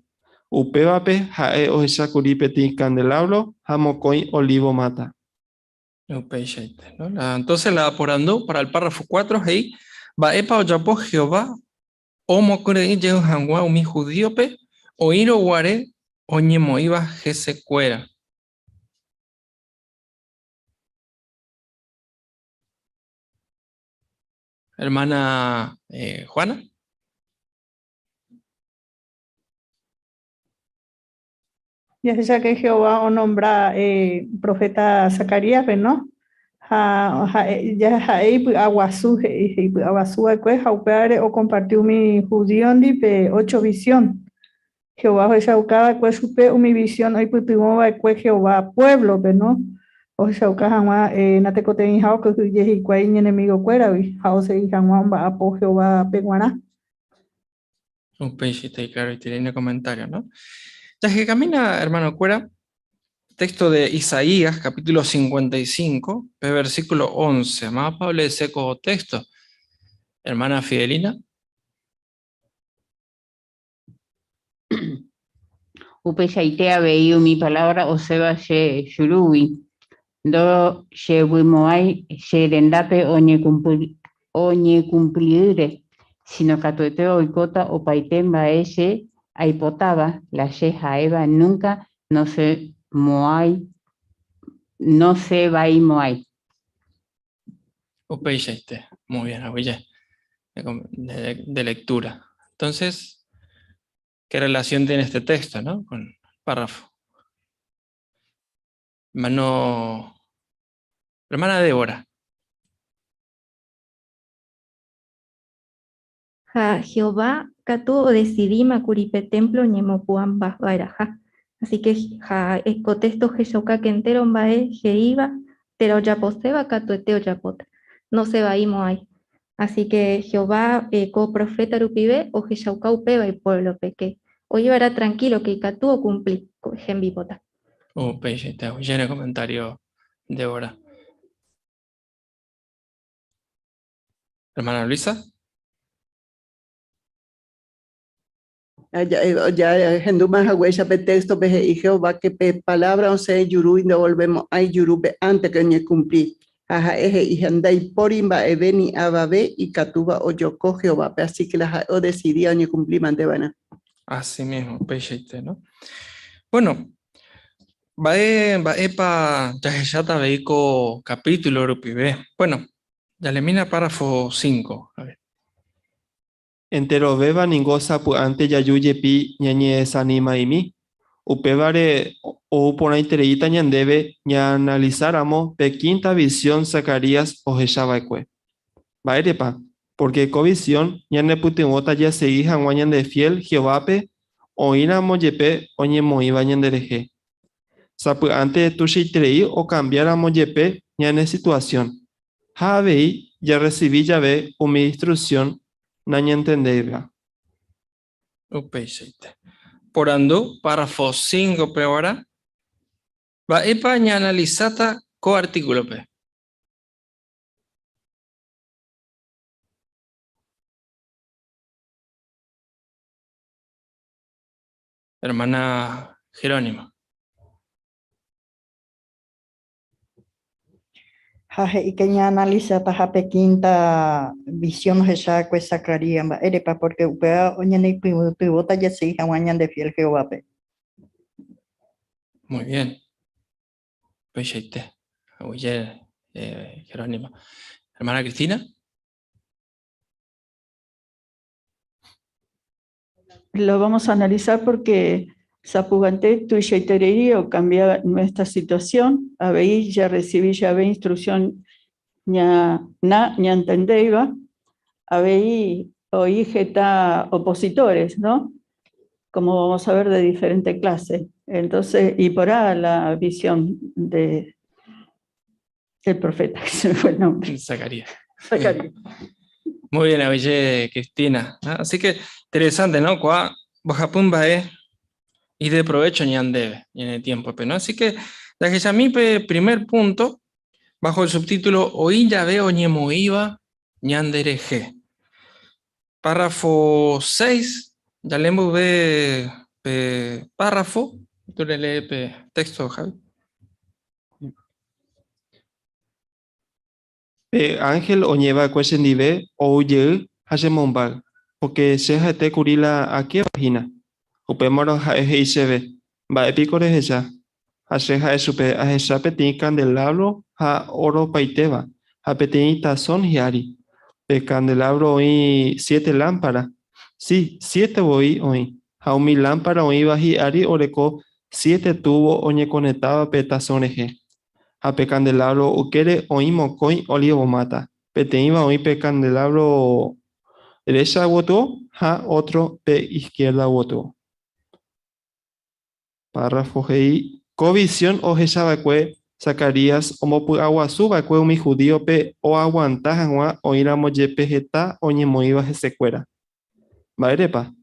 Upevape jae ohecha curipe ti candelabro jamocoi olivo mata. ¿No? Entonces la apurando para el párrafo 4, ahí va epa oyapo Jehová o mocure llego hangua mi judíope o iro guare o ñemoiba jese cuera. Hermana Juana. Ya sea que Jehová o nombra profeta Zacarías, ¿no? Ya aguasú o compartió mi judío pe 8 visión. Jehová fue saucada pues supe mi visión hoy putimos pues Jehová pueblo, ¿no? O saucada nate coten hao que y cuay enemigo cuera vi hao se jamás va a po Jehová peguana. Un peixito y claro, y tiene comentario, ¿no? Ya que camina, hermano Cuera, texto de Isaías, capítulo 55, versículo 11. Más Pablo de seco texto. Hermana Fidelina. Upeshaitea veio mi palabra o seba she shuruwi. Do she wimoai she rendape oñe cumplire. Sino catuete oikota o paitemba ese aipotaba la yeja Eva nunca no se moai, no se va y moai. Upeichaite. Muy bien, Aguille. De lectura. Entonces, ¿qué relación tiene este texto, no? Con el párrafo. Hermana Débora. Jehová katu decidí macuripe templo ñemopuan bairaja. Así que cotesto Jeshauka que entero mbae jeiva, pero ya poseba katu eteo yapota. No se va ahí. Así que Jehová co profeta rupibe o Jeshauka upeba y pueblo peque. Hoy era tranquilo que katu o cumplí con jembipota. Upeichaite. Lleno comentario, Débora. Hermana Luisa. Ya gente más agüecha pe texto pe y Jehová que pe palabra o sea yuru y devolvemos ay yuru pe antes que ni cumplir. Ajá, eje y andai porimba eveni ababe y catuba o yoko Jehová pe así que las o decidía ni cumplir mantevana. Así mismo, Upeichaite, ¿no? Bueno, pa Yaheshata veiko capítulo rupibe. Bueno, ya le mina párrafo 5. A ver. Entero beba ningosa pu ante yayuye pi ñañe sanima y mi. Upevare o por tereita ñandebe ña analizáramos pe quinta visión Zacarías o Jeshabaekue. Baerepa, porque covisión ñane putimota ya seguí hanguañan de fiel Jehová o ina moyepe o ñemoiba ñandereje. Sapu ante tushiterei o cambiara moyepe ñane situación. Javei ya recibí ya ve o mi instrucción. Naña entenderla. Upeichaite. Por ando, párrafo 5 pe ahora. Va epa ña analizata co artículo pe. Hermana Jerónima. Y que ya analiza ta quinta visión esa que Zacarías erepa porque upea oñane pivota ya se hija mañana de fiel Jehová pe. Muy bien. Upeichaite. Oye, Jerónima. Hermana Cristina. Lo vamos a analizar porque Zapugante tuishaiterei o cambia nuestra situación. Habéis ya recibí ya ve instrucción ña entendeiba. Habéis oí jeta opositores, ¿no? Como vamos a ver de diferente clase. Entonces, y por ahí la visión del profeta, que se me fue el nombre. Zacarías. Zacarías. Muy bien, Abelle Cristina. Así que interesante, ¿no? Cuá Bajapumba y de provecho ni andebe en el tiempo, ¿no? Así que la que ya mi primer punto, bajo el subtítulo Oí ya veo ñemoiba ñandereje. Párrafo 6, ya leemos párrafo, tú le lees texto, Javi. Ángel oñeva cuescendive o uye hasemombal, porque se jate curila a qué página. Upemoro heisebe, va epicore ella. Haseja esupe a esa petit candelabro a oro paiteva, a petit tazón hiari. Pe candelabro y 7 lámparas. Sí, 7 voy hoy. A mi lámpara hoy hiari oreco 7 tubo oñe conectaba pe tazoneje. A pe candelabro ukere hoy mocoy olivo mata. Pe te iba hoy pe candelabro derecha votó, a otro pe izquierda votó. Párrafo G. Covisión o Jesabacue, Zacarías, Omopu Aguazubacue, mi judío pe o aguantajagua o iramos yepe jeta o ñemoiba jesecuera. Vaerepa,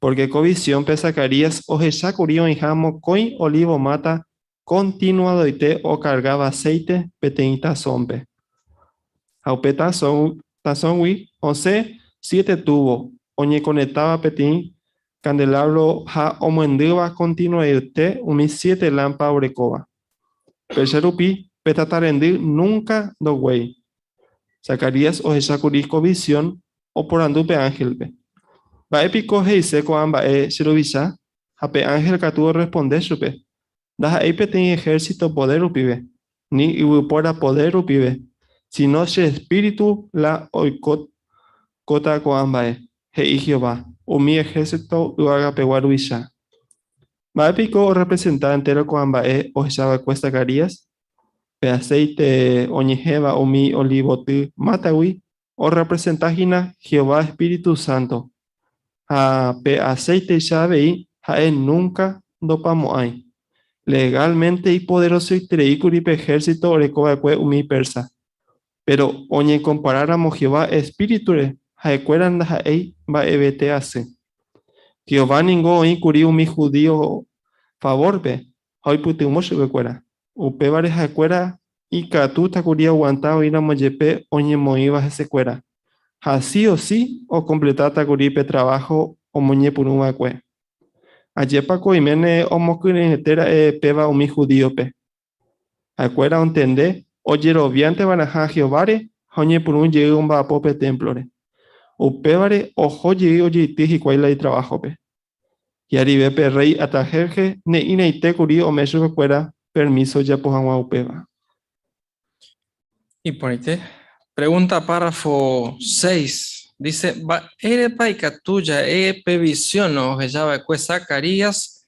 porque covisión pe Zacarías o Jesacurio en jamo coin olivo mata continuado y te o cargaba aceite peteita zombe. Aupeta son wi, 7 tubo, oñe conectaba petín. Candelabro ha omuendeba continua te umi 7 lampa orecoba. Pecherupi petatarendi nunca do güey. Zacarías o Jesacurisco visión o por andupe ángelpe. Va épico heise coamba cherubisa, ape ángel catuvo responder supe. Das eipe ten ejército poder upibe, ni ibupora poder upibe, sino se espíritu la oikot kota coamba hei Jehová, o mi ejército uaga peguaruisha. Va épico representante lo coamba o echaba cuesta carías, pe aceite oñejeva o mi olivotu matawi, o representagina Jehová Espíritu Santo. A pe aceite xavei jae nunca dopamoai. Legalmente y poderoso y treicuripe ejército orecobacue umi persa. Pero oñe comparáramos Jehová Espíritu jaecueran jaei va ebete hace. Jehová ningo curi umi judío favor pe. Hoy putimoshe becuera. Upevare jaecuera y catuta curia aguantado ir a moyepe oñe moiva ese cuera. Así o sí, o completata curipe trabajo o moñe punuma cue. Ayepa coimene o mocurinetera peba o mi judío pe. Acuera entende, oye robiante banaja Jehovare, oñe punun llegue un vapope templore. O pebare ojo llegue oye tiji cuaila y trabajo pe. Y aribepe rey atajerje ne ineite curi o meso cuera permiso ya pojanwa upeba. Y ponete. Pregunta párrafo 6. Dice, va erepa y catuya visión o llava cue Zacarías,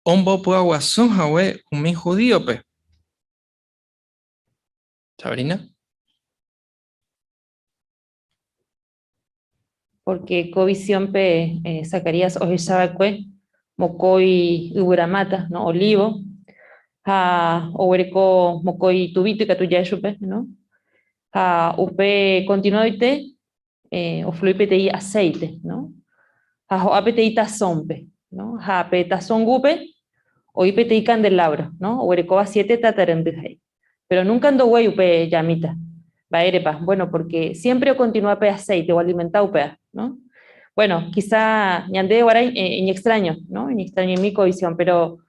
ombo puaguasun jawe umi judío pe. Sabrina. Porque covisión pe Zacarías o llava cue mocoi uburamata, ¿no? Olivo, owereco mocoi tubito y catuya chupe, ¿no? Upe continuoite o fluipetei aceite, ¿no? O apetei tazompe, ¿no? Ape tazongupe o ipetei candelabro, ¿no? O erecoba 7 tatarendujei. Pero nunca ando güey upe llamita. Va erepa, bueno, porque siempre o continúa pe aceite o alimenta upe, ¿no? Bueno, quizá ñande guara en extraño, ¿no? En extraño en mi covisión, pero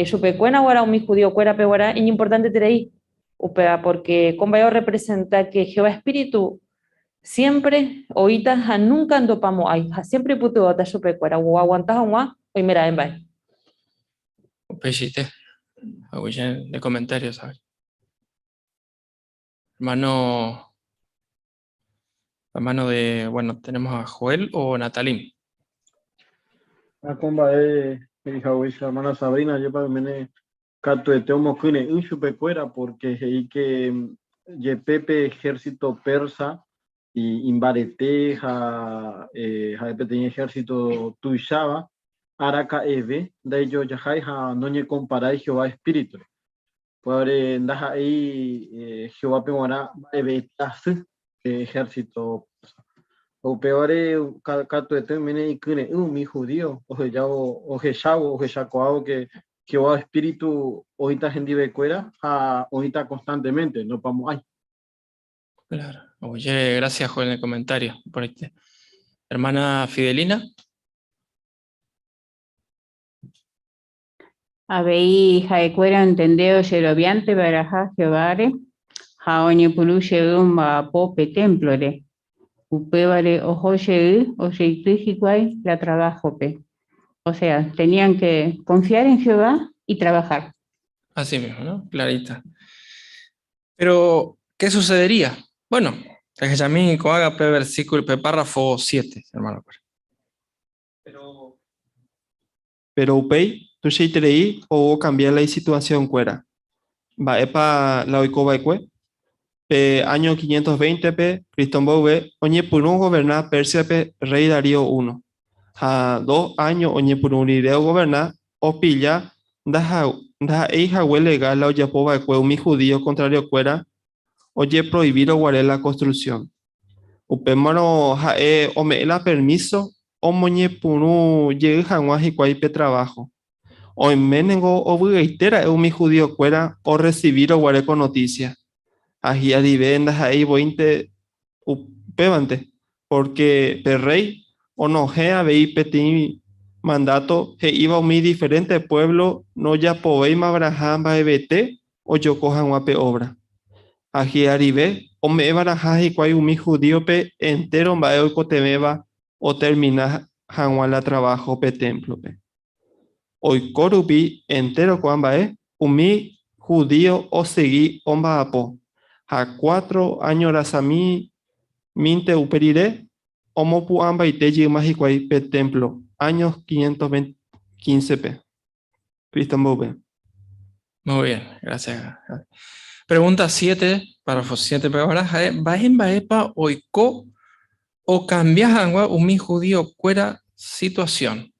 supe cuena guara o mi judío cuera pe guara es importante terei. Upea, porque con vaya representa que Jehová Espíritu siempre oíta nunca ando pamo ay siempre puto ata chupe cuera o aguantas o mira en bay. Upechite. Aguyen de comentarios, ¿sabes? Hermano de, bueno, tenemos a Joel o Natalín. Comba hermana Sabrina, yo para mí Catueteo Kune Ushupe cuera porque hay que Yepepe ejército persa y Imbarete tenía ejército Tuishaba, Araka Eve, de ellos Yahai no ne compara Jehová Espíritu. Puede ndaja ahí Jehová Peguara Eve ejército persa. O peore Catueteo Mene Kune mi judío, o Jeshao, o Jeshacoao que Jehová Espíritu ahorita gente becuera ahorita constantemente, no vamos ahí. Claro. Oye, gracias, Joel, en el comentario. Por este. Hermana Fidelina. Habei jaecuera entendeo yerobiante baraja Jehovare, jaoñe pulu llegum ba pope templore. Upevare ojo llegu, o yeitujicuay la trabajo pe. O sea, tenían que confiar en Jehová y trabajar. Así mismo, ¿no? Clarita. Pero, ¿qué sucedería? Bueno, es que ya mí haga versículo, párrafo 7, hermano. Pero upei, tu sheiterei o cambiar la situación cuera. Va epa la oikoba ekue. Año 520 pe, Cristón Bouve, oñe purun gobernar Persia pe, rey Darío I. A 2 años oñe purun ireo gobernar, o pilla, da hija legal la oyapoba ekue mi judío contrario cuera, oye prohibir o guardar la construcción. Upemano jae o me la permiso, o moñe punu llegue jamás y cuaipe trabajo. O en menengo o bugaitera mi judío cuera o recibir o guardar con noticia. Ají adivendas ahí vointe upevante, porque per rey o no gea vei peti mandato que iba mi diferente pueblo no ya poveima Abraham va ebete o yo cojan guape obra. Ají arive o me barajas y cuay mi judío pe entero va o cotemeba o termina hanwa trabajo pe templo pe. Hoy corupi entero cuamba umi judío o seguí omba apo. A 4 años rasami minte uperire omo pu amba iteji magicuay pe templo. Años 515 p. Cristian Bobe. Muy bien, gracias. Pregunta 7, párrafo 7 palabras. ¿Bajen baepa oiko o cambias angua umi judío cuera situación?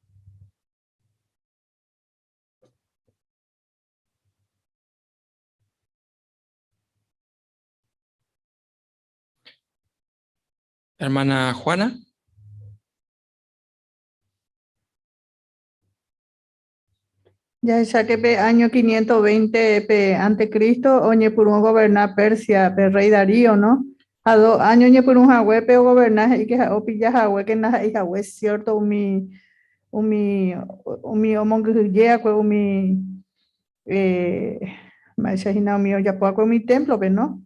Hermana Juana. Ya saqué pe año 520 pe ante Cristo, oñe por un gobernar Persia, pe rey Darío, ¿no? A 2 años oñe por un jagüe pe gobernar y que o pilla jagüe que na y jagüe cierto umi omonguya que umi más imagina mío ya puedo con mi templo, pe no.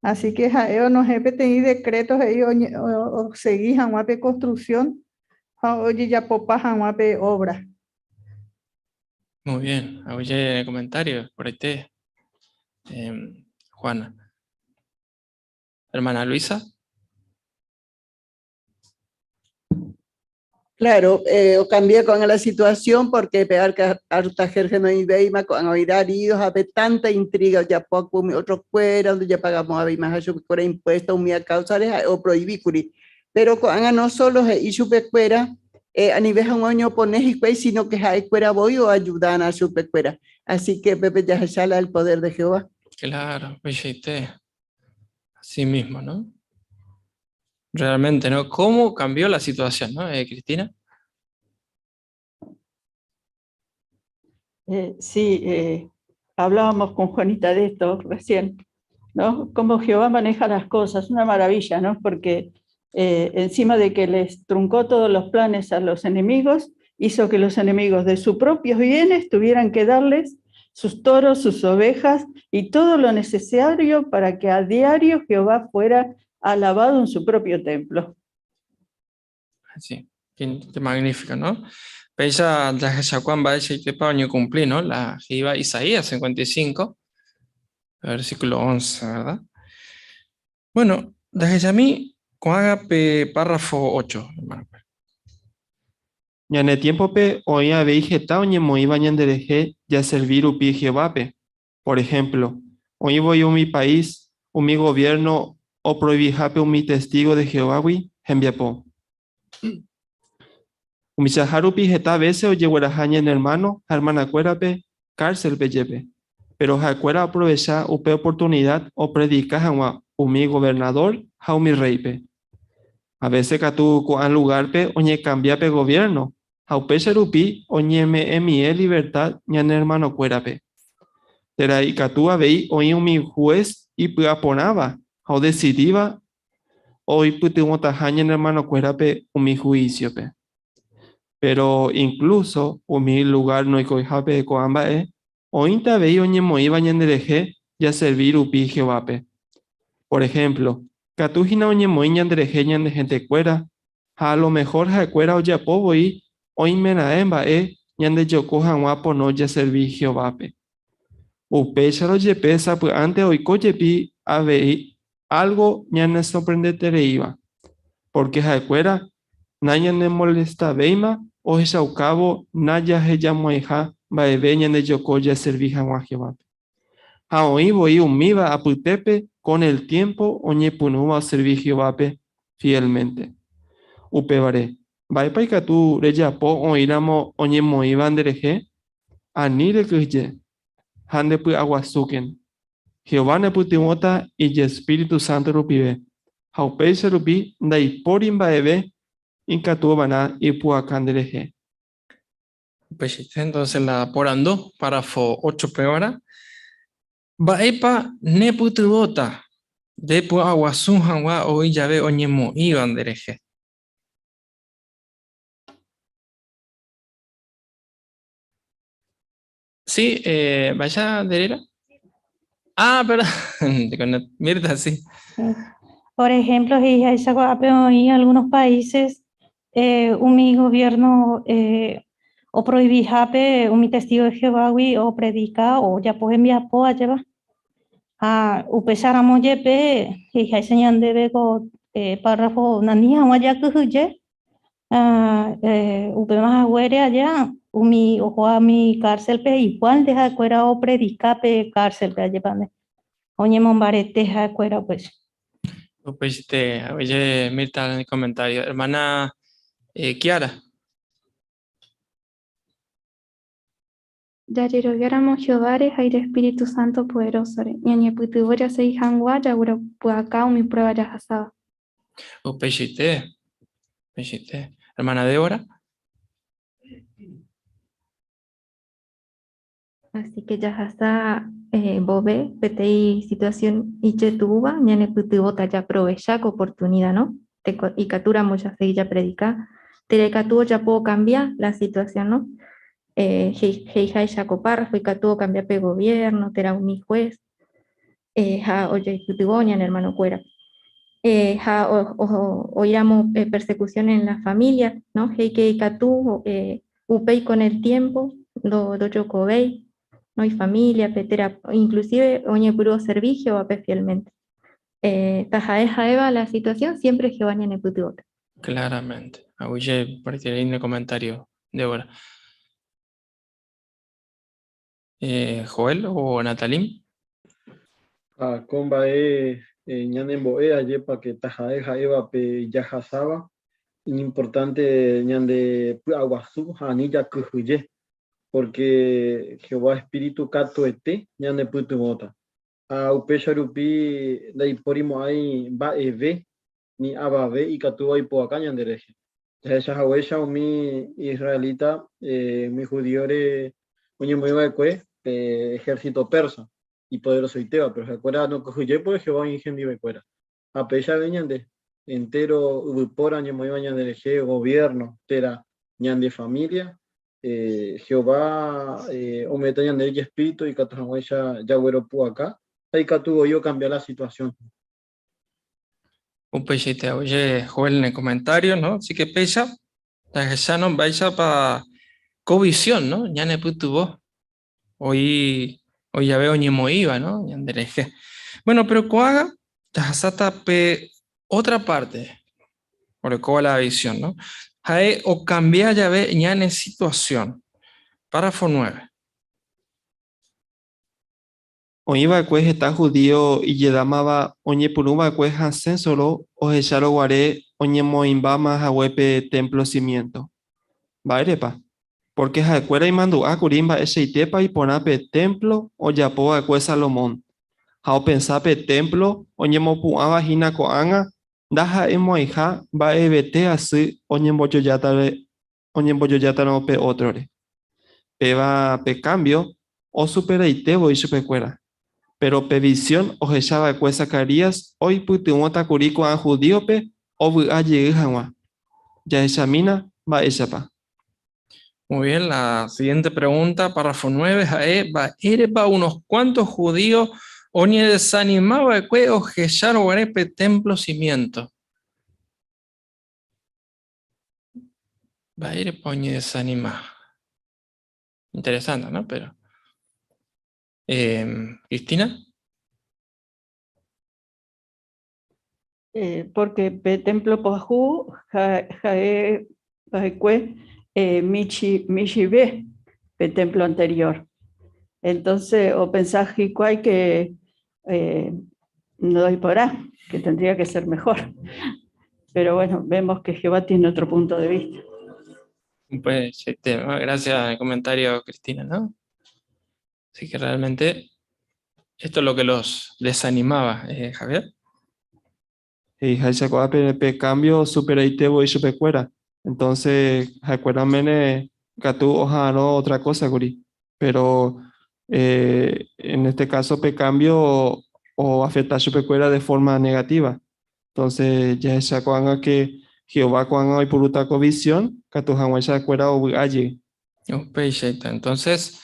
Así que ellos no jefe tení decretos ellos seguí jagüe pe construcción, oye ya popa jagüe pe obra. Muy bien, oye comentarios por ahí Juana. Hermana Luisa. Claro, o cambié con la situación porque pegar que harta jerge no ibeima con oirarios a ver tanta intriga ya poco otro fuera donde ya pagamos a ver más a por impuesto un mía causa o prohibicuri pero con no solo y su pecuera a nivel de un año pones y sino que hay cuera voy o ayudan a su pecuera así que Pepe ya se sale el poder de Jehová. Claro, oye, así mismo, ¿no? Realmente, ¿no? ¿Cómo cambió la situación, ¿no, Cristina? Sí, hablábamos con Juanita de esto recién, ¿no? Cómo Jehová maneja las cosas, una maravilla, ¿no? Porque encima de que les truncó todos los planes a los enemigos, hizo que los enemigos de sus propios bienes tuvieran que darles sus toros, sus ovejas y todo lo necesario para que a diario Jehová fuera alabado en su propio templo. Sí, qué magnífico, ¿no? Pesa la Jacuán va a decir que para año cumplir, ¿no? La que iba Isaías 55, versículo 11, ¿verdad? Bueno, desde a mí, con haga párrafo 8, hermano. Ya en el tiempo pe hoy habéis getao ni moi bañan dereje ya servir upi Jehová pe. Por ejemplo, hoy voy a mi país, mi gobierno o prohibí jape mi testigo de Jehová wi enviapo. Mi saharupi geta veces o lleguerajaña en hermana cuerape, cárcel pe yepe. Pero jacuera aprovecha upe oportunidad o predica jangua mi gobernador ja mi rey pe. A veces catu coan lugar pe oñe cambia pe gobierno. Aupe serupi oñeme emie libertad ñan hermano cuerape. Tera y catu abei oí mi juez y puaponaba. O decidiva hoy putimota jañan hermano cuerape mi juicio pe. Pero incluso mi lugar no icoijape coamba ointa abei oñemo iba ñan dereje ya servir upi Jehovape. Por ejemplo, catu jina oñemo ñan dereje ñan de gente cuera. A lo mejor ja cuera o ya povo y hoy menaemba ñande yoko hanguapo no ya serví Jehovape. Upecharo yepesa pues antes hoy coyepi avei algo ñane sorprendete iba. Porque jacuera naya ne molesta veima o cabo naya heya moeja baebe ñande yoko ya serví hangua Jehovape. A hoy voy umiva a putepe con el tiempo oñe punuva serví Jehovape fielmente. Upevare. Vaipa ikatu rejapo oíramo oñemoíva nderehe ani rekyje ha ndepy aguasúken. Jehová nepytyvõta y Espíritu Santo rupive. Ha upéicha rupi ndaipóri mba'eve ikatúvana ipu'aka nderehe. Entonces la porando, párrafo 8 peora. Baepa nepytyvõta depu aguasú hag̃ua oĩ jave oñemo'ĩva nderehe. Sí, vaya, Derera. Ah, perdón, Mirta, sí. Por ejemplo, en algunos países mi gobierno o prohibí jape mi testigo de Jehová o predica o ya pues envía poa lleva a upesara moyepe y hay señal de bego párrafo nanía o allá que huye upe más agüere allá mi ojo a mi cárcel pe igual deja cuera o predica pe cárcel pe allá pande oye mombarete ja cuera pues. Pues oye, Mirta, en el comentario. Hermana Kiara. Ya viéramos Jehová, hay de Espíritu Santo poderoso, ñañe putuboya se hangua, ya guro puacá, mi prueba ya jasaba. Peshite. Hermana Débora. Así que ya hasta bobe, petei situación y chetuba, ñane putubota ya provecha oportunidad, ¿no? Y catura muchas veces ya predica, telecatuo ya puedo cambiar la situación, ¿no? Heijai Chacopar, fue catuo cambiar de gobierno, tera un mi juez, ja oye putuboña, hermano cuera. Ja oíamos persecución en la familia, ¿no? Heike catu, upei con el tiempo, do chocobei, no hay familia, petera, inclusive oñe puro servicio a fielmente. Tajaeja Eva, la situación siempre Jehová en el putuota. Claramente. Oye, por ahí en el comentario, Débora. Joel o Natalim. Comba ñanembo ayepa que tajaeja eva pe yajasaba importante ñande aguazú anilla kujuye porque Jehová Espíritu Catoete ñane putumota a upesharupi la iporimo ahí va eve ni ababe y catuba y poaca ñandereje ya esa hawesha mi israelita mi judiore uñe muy cue ejército persa y poderoso iteba pero recuerda no cojuye pues Jehová ingendi becuera a pesar de ñande entero por año muy ñandereje gobierno tera ñande familia Jehová ometañan de ella espíritu y catuja ya güero pu acá ahí catuvo yo cambiar la situación. Un pechite, oye, Joel en el comentario, ¿no? Así que pesa, la que ya no vais a para covisión, ¿no? Ya ne putu vos. Hoy ya veo ni moiva, ¿no? Yandereje. Bueno, pero coaga, tajasata pe otra parte, por coa la visión, ¿no? Jae o cambiar ya ve ñane situación. Párrafo 9. Oiva pues está judío y yedamaba oñe puruba pues hansen solo o echaro guare oñe moimbama jahuepe templo cimiento. Bairepa. Porque jacuera y mandu a curimba ese itepa y ponape templo o yapo a cue Salomón. Jao pensape templo oñe mopuaba hina coanga daja emoija va ebete así oñe mboyoyata no pe otrore. Peba pe cambio o supera itebo y chupecuera. Pero pevisión o jechaba cue Zacarías hoy putumota curico a judíope o bu a llegawa. Ya examina va echapa. Muy bien, la siguiente pregunta, párrafo 9, jae va erepa unos cuantos judíos oñe desanimaba que o jechar o arepe templo cimiento. Va erepa oñe desanima. Interesante, ¿no? Pero Cristina. Porque pe templo poju jae jaecue michi ve pe templo anterior. Entonces, o pensás que no doy porá, que tendría que ser mejor. Pero bueno, vemos que Jehová tiene otro punto de vista. Pues gracias al comentario, Cristina, ¿no? Así que realmente esto es lo que los desanimaba, Javier. Y jachacoa pe cambio supera itebo y chupecuera. Entonces, jacuera mene gatu ojano otra cosa, guri. Pero en este caso pe cambio o afecta a chupecuera de forma negativa. Entonces, ya esa coanga que Jehová coanga hoy por utaco visión, catu esa cuera o allí. Entonces,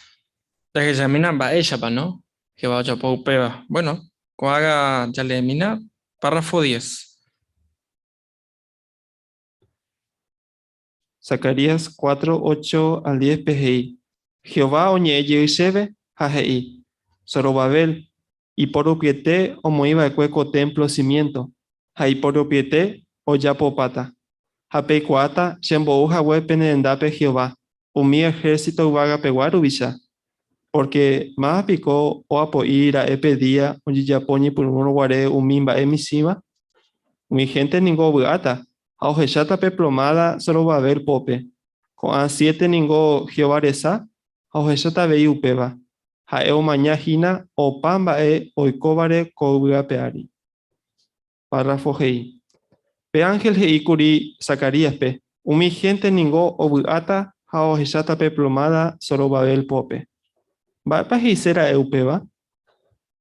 la que examina va ella, ¿no? Que va a peba. Bueno, coaga ya le mina, párrafo 10. Zacarías 4, 8 al 10 PGI. Jehová oñe yeshebe hajei. Zorobabel. Y por opiete o moiba cueco templo cimiento. Hay por opiete o yapopata. Hape cuata shembo hawe penendape Jehová. Umi ejército vaga peguaru bisha. Porque más picó o apoira epedía o yaponi por uno guare umimba emisima. Mi gente ningo buata. Aujechata peplomada Zorobabel pope. Con a 7 ningo Jehová reza. Aujechata vei upeba. Haeo mañajina o pamba oikobare kobua peari. Párrafo GI. Pe ángel GI curi Zacarías pe. Umi gente ningo obuata aojechata peplomada Zorobabel pope. Va pajicera eupeba.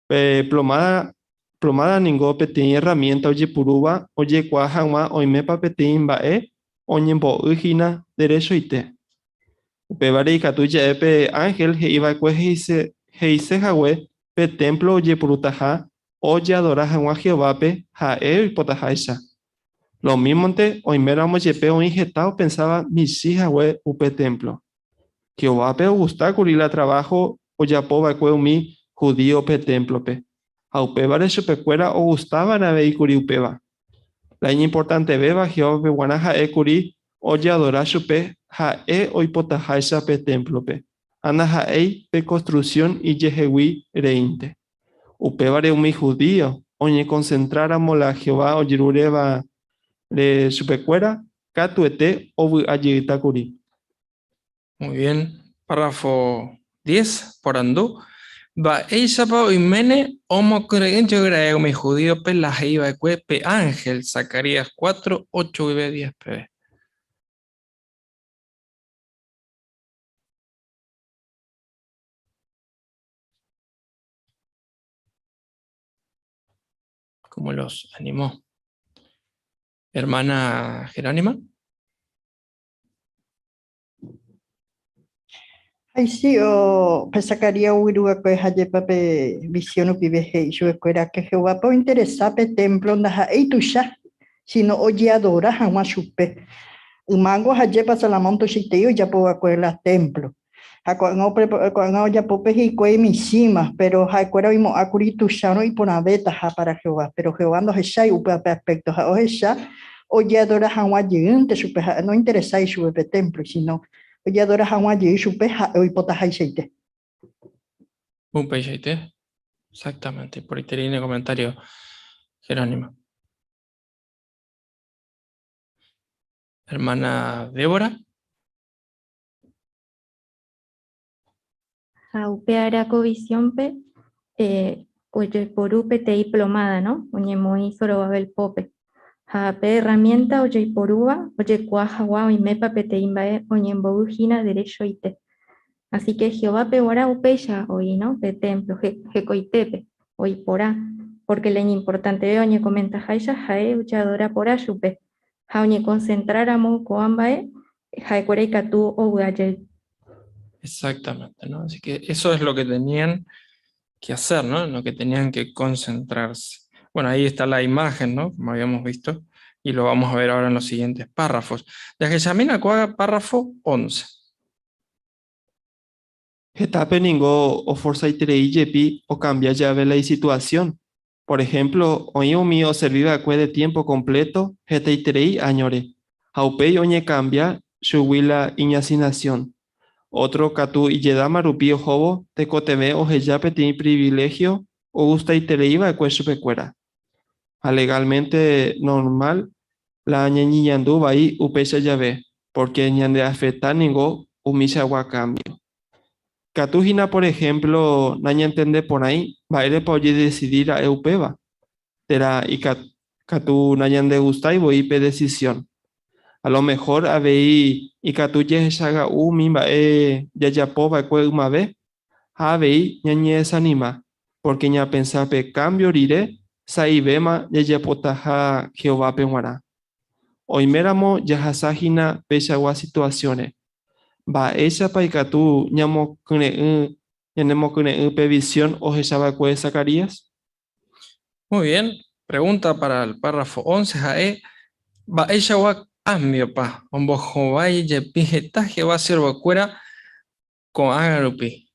Pe plomada ningo petin herramienta oye puruba oye cuajama oimepa petin bae oñembo ujina derecho ite. Upebare ikatuya epe ángel iba cueje heise jawe pe templo oye purutaja oye adoraja a Jehová pe jae potajaisa. Lo mismo te oimera yepe o injetado pensaba misi jawe upe templo. Jehová pe gusta curila trabajo o ya poba mi judío pe templo pe. Aupeba de chupecuera o gustaba na veicuri upeba. La importante beba Jehová pe guanaja curi oye adorar chupe jae oipotajaisa pe templo pe. Ana jae pe construcción y yehewi reinte. Upeba de mi judío oñe concentráramos la Jehová o jirureba de chupecuera catuete o ayita curi. Muy bien. Párrafo 10, por andú. Va eisapa oimene homo creyente grego mi judío pe la jeiva pe ángel Zacarías 4, 8 y 10 pb. ¿Cómo los animó? Hermana Jerónima. Ay, sí, o pesacaría uiruga que haye pape visión o pibeje y yo escuela que Jehová po interesa pe templo na ei tusha sino oye adora jamás chupe mango haye pa salamonto chiteo ya po escuela templo cuando ya po peji kue misima pero ha escuela vimo acuri tusha no y por aveta ja para Jehová pero Jehová no hechai upe aspecto ha ojecha oye adora jamás yente chupe no interesa y chupe templo sino oye adora jamás y chupe hoy potaja y seite. Un peixe. Exactamente. Por ahí tiene comentario Jerónimo. Hermana Débora. Aupearaco visión pe, oye porupe te plomada, ¿no? Oye muy Zorobabel pope. Jape herramienta oye porúa, oye cuajawa y mepa pete imbae, oye mbogujina derecho ite. Así que Jehová pe ora upeya hoy, ¿no? Pe templo, jecoitepe, hoy porá. Porque le importante ve oye comenta jaisha jae uchadora porá chupe. Ja oye concentráramos coambae, jae cuereicatú o uaye. Exactamente, ¿no? Así que eso es lo que tenían que hacer, ¿no? Lo que tenían que concentrarse. Bueno, ahí está la imagen, ¿no? Como habíamos visto, y lo vamos a ver ahora en los siguientes párrafos. De Jessamina Cuaga, párrafo 11. Getape ningo o forza itrei yepi o cambia llave la situación. Por ejemplo, hoy mío serviva cue de tiempo completo, geta itrei añore. Haupei oñe cambia, shuwila iñasinación. Otro catu y yedama rupio jobo, te coteme o heyape tiene privilegio, o gusta itrei cue chupecuera. Legalmente normal, la ñeñiñandu vai upecha llave, porque ñande afecta ningo umisa cambio. Catujina, por ejemplo, naña entende por ahí, va a poder decidir a eupeba. Tera y catu naña de gusta y voy pe decisión. A lo mejor habei y catu ye shaga mimba ya poba cue uma ve. Habei ñañe desanima, porque ña pensa pe cambio rire, saibema ya potaja Jehová pe guara. Hoy meramo ya hasajina peshagua situaciones. Va ella paikatu ñamo kune visión o jesaba cue Zacarías. Muy bien. Pregunta para el párrafo 11. Jae. Va ella Ambio pa, ombo jovai yepijeta Jehová siervo cuera con agarupi.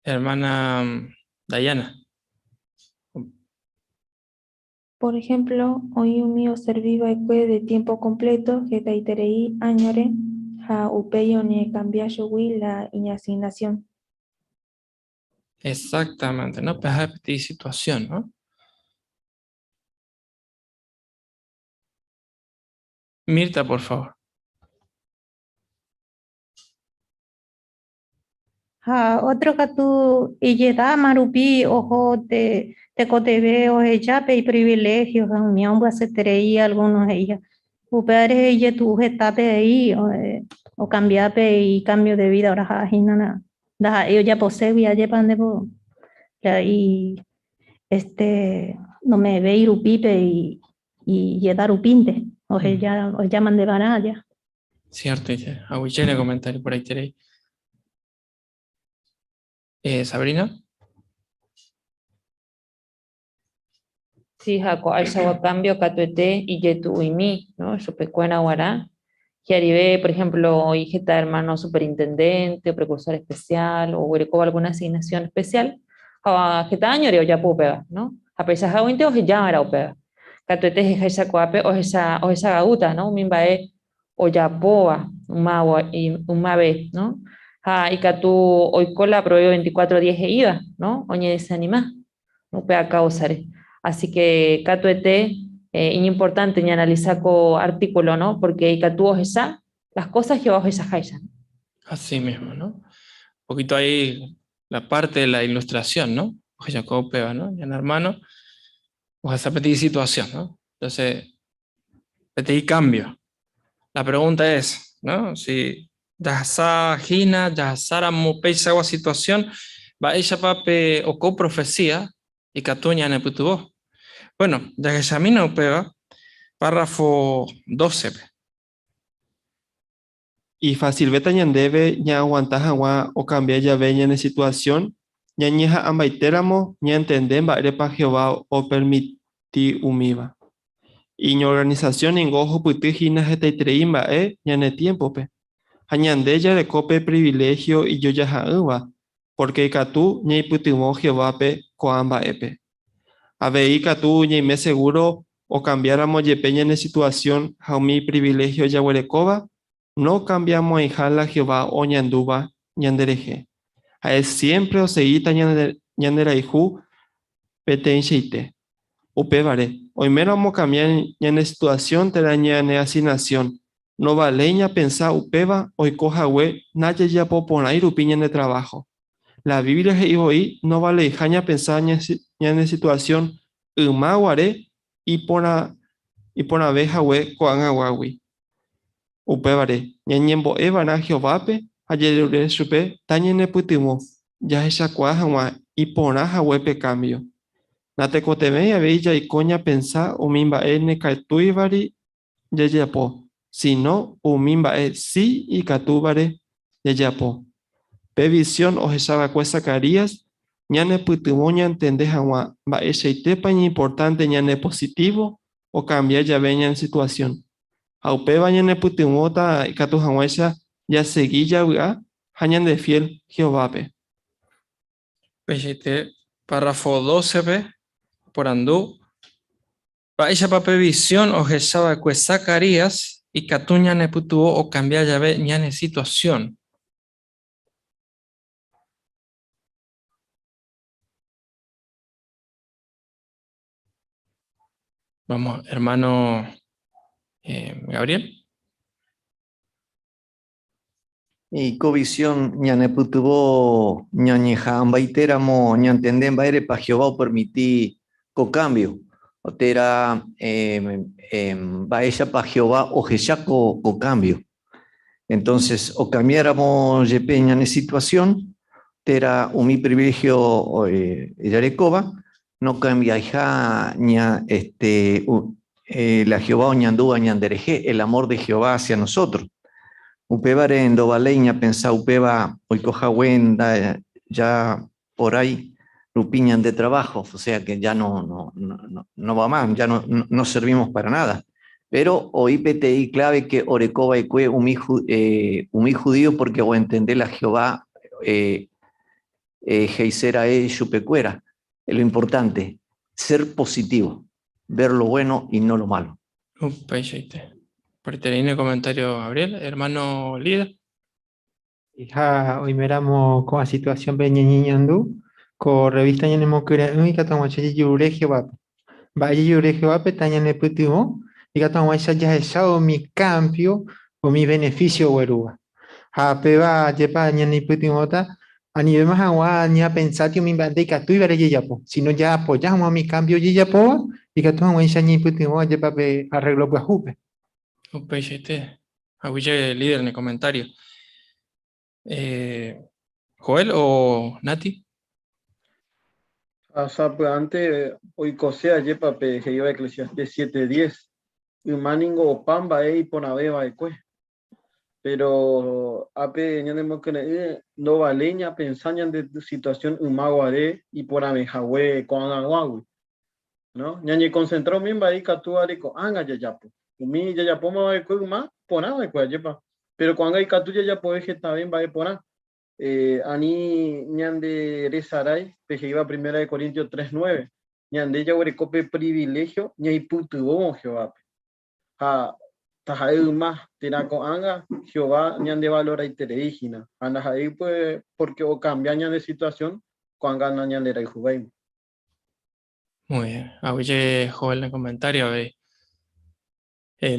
Hermana Dayana. Por ejemplo, hoy un mío serviva de tiempo completo que taiterei añore ha upeyo ni cambiayo la asignación. Exactamente, ¿no? Pues hay situación, ¿no? Mirta, por favor. Otro que tú y llega marupi ojo te cotebe o echape y privilegios mi hombre se treía algunos de ellos upere ella tu etape ahí o cambiape y cambio de vida ahora nada da yo ya posee ya llevan de y no me ve irupipe y llegar upinte o llaman de banalla. Cierto, dice. Aguichene comentario por ahí tenéis. Sabrina. Sí, jaco alza cambio catuete y yetu y mi, ¿no? Yo pecuena guará. Que arribe, por ejemplo, hoy jeta hermano superintendente, precursor especial, o huereco alguna asignación especial. Jeta año ya puedo pegar, ¿no? A pesar de que hoy ya era pega. Catuete es esa coape o esa gauta, ¿no? Mimbae o ya poa, un mawa y un mabe, ¿no? Y catu hoy cola proveo 24 días e iba, ¿no? Oñe desanima, no pega causare. Así que catuete es importante ni analizar con artículo, ¿no? Porque catu esa las cosas que bajo esa jaya. Así mismo, ¿no? Un poquito ahí la parte de la ilustración, ¿no? Oye, Jacob pega, ¿no? Ya en hermano, o esa petita situación, ¿no? Entonces, petí cambio. La pregunta es, ¿no? Si ya sa gina, ya sara mopeixa agua situación, va ella pape o co profecía y catuña en el putubo. Bueno, ya que examina pega, párrafo 12. Y fácil beta ñandebe ña aguantas agua o cambiar ya veña en situación, ña ñeja ambaiteramo, ña entender va Jehová o permitir umiva. Y ña organización en gojo putijina jetaitreimba ña ne tiempo pe. Añande ya de cope privilegio y yo ya jaëva, porque catu ña iputimo Jehová pe coamba epe. Avei catu ña me seguro o cambiáramos yepeña en situación jaumi privilegio ya huerecoba, no cambiamos en jala Jehová o ñanduba ñandereje. A él siempre o seguita ñanderaihu peten sheite. Upevare, hoy menos vamos a cambiar en situación te daña en asignación. No vale ña pensar upeva hoy coja we naye ya popona irupiña de trabajo. La Biblia es hoy no vale jaña pensar en situación umaguare y pona abeja we coan aguawi. Upevare, ñañembo evana Jehovape, ayer supe, tañene putimo, ya esa cuaja y pona jawepe cambio. Nate coteme aveilla y coña pensar umimba ene kaituivari yayapo, sino umimba sí y catúbare yayapo. Pe visión o jesaba cue Zacarías, ñane putimo ña entende jawa, va ese tepa importante ñane positivo o cambiar ya veña en situación. Aupe bañane putimota y catu jawaisa ya seguilla wea, hañan de fiel Jehovape. Pejete, párrafo 12, por andú. Paisha pape visión o jesaba cue Zacarías y catuña ne putuo o cambiar ya ve ñane situación. Vamos, hermano Gabriel. Y covisión ñane putubo ñañeja ambaiteramo ñantendem baere pa Jehová o permití co cambio. Otera baella pa Jehová o jechaco co cambio. Entonces, o cambiáramos yepeña en situación, tera mi privilegio yarecoba, no cambia ya ña la Jehová o ñandúa ñandereje, el amor de Jehová hacia nosotros. Upevare en dovaleña pensá upeva oikoja wenda ya por ahí rupiñan de trabajo, o sea que ya no va más, ya no servimos para nada. Pero hoy PTI clave que orecoba y cue umi judío porque o entender la Jehová geisera chupecuera. Lo importante, ser positivo, ver lo bueno y no lo malo. Por tener comentario, Gabriel, hermano líder. Hija, hoy miramos con la situación beñeñiñandú, con revista ñanemo que era única toma che yuregio va. Vaya yuregio va petaña ne putimo, y que toma ya echado mi cambio o mi beneficio huerúa. A peba llepa ñani putimo ta, a nivel más agua ni a pensar que mi bande que tú ibas a yapo, sino ya apoyamos a mi cambio yapo, y que toma esa ñani putimo llepa pe arreglo pues jupe. Aguille líder en el comentario. Joel o Nati. Pues antes, hoy cosea, yepa, pe, que iba a Eclesiastés 7:10. Humaningo o pamba, y ponabeba, pero ape ñandemo que no valeña pensañan de situación humaguare y por amejahue con aguagui, ¿no? Ñañe concentró mimba ahí catuare con anga yayapo. Umi yayapo ma va con más ponaba de yepa. Pero cuando hay catu yayapo es que también va a poner. Ani ñande rezaray, peje iba primera de Corintios 3:9. Ñande ya cope privilegio, ñay putu Jehová. Más tira con anga Jehová ñande valora y tereígina anda ahí pues porque o cambian de situación con anga ñande la jugué. Muy bien, aguille Joel en el comentario.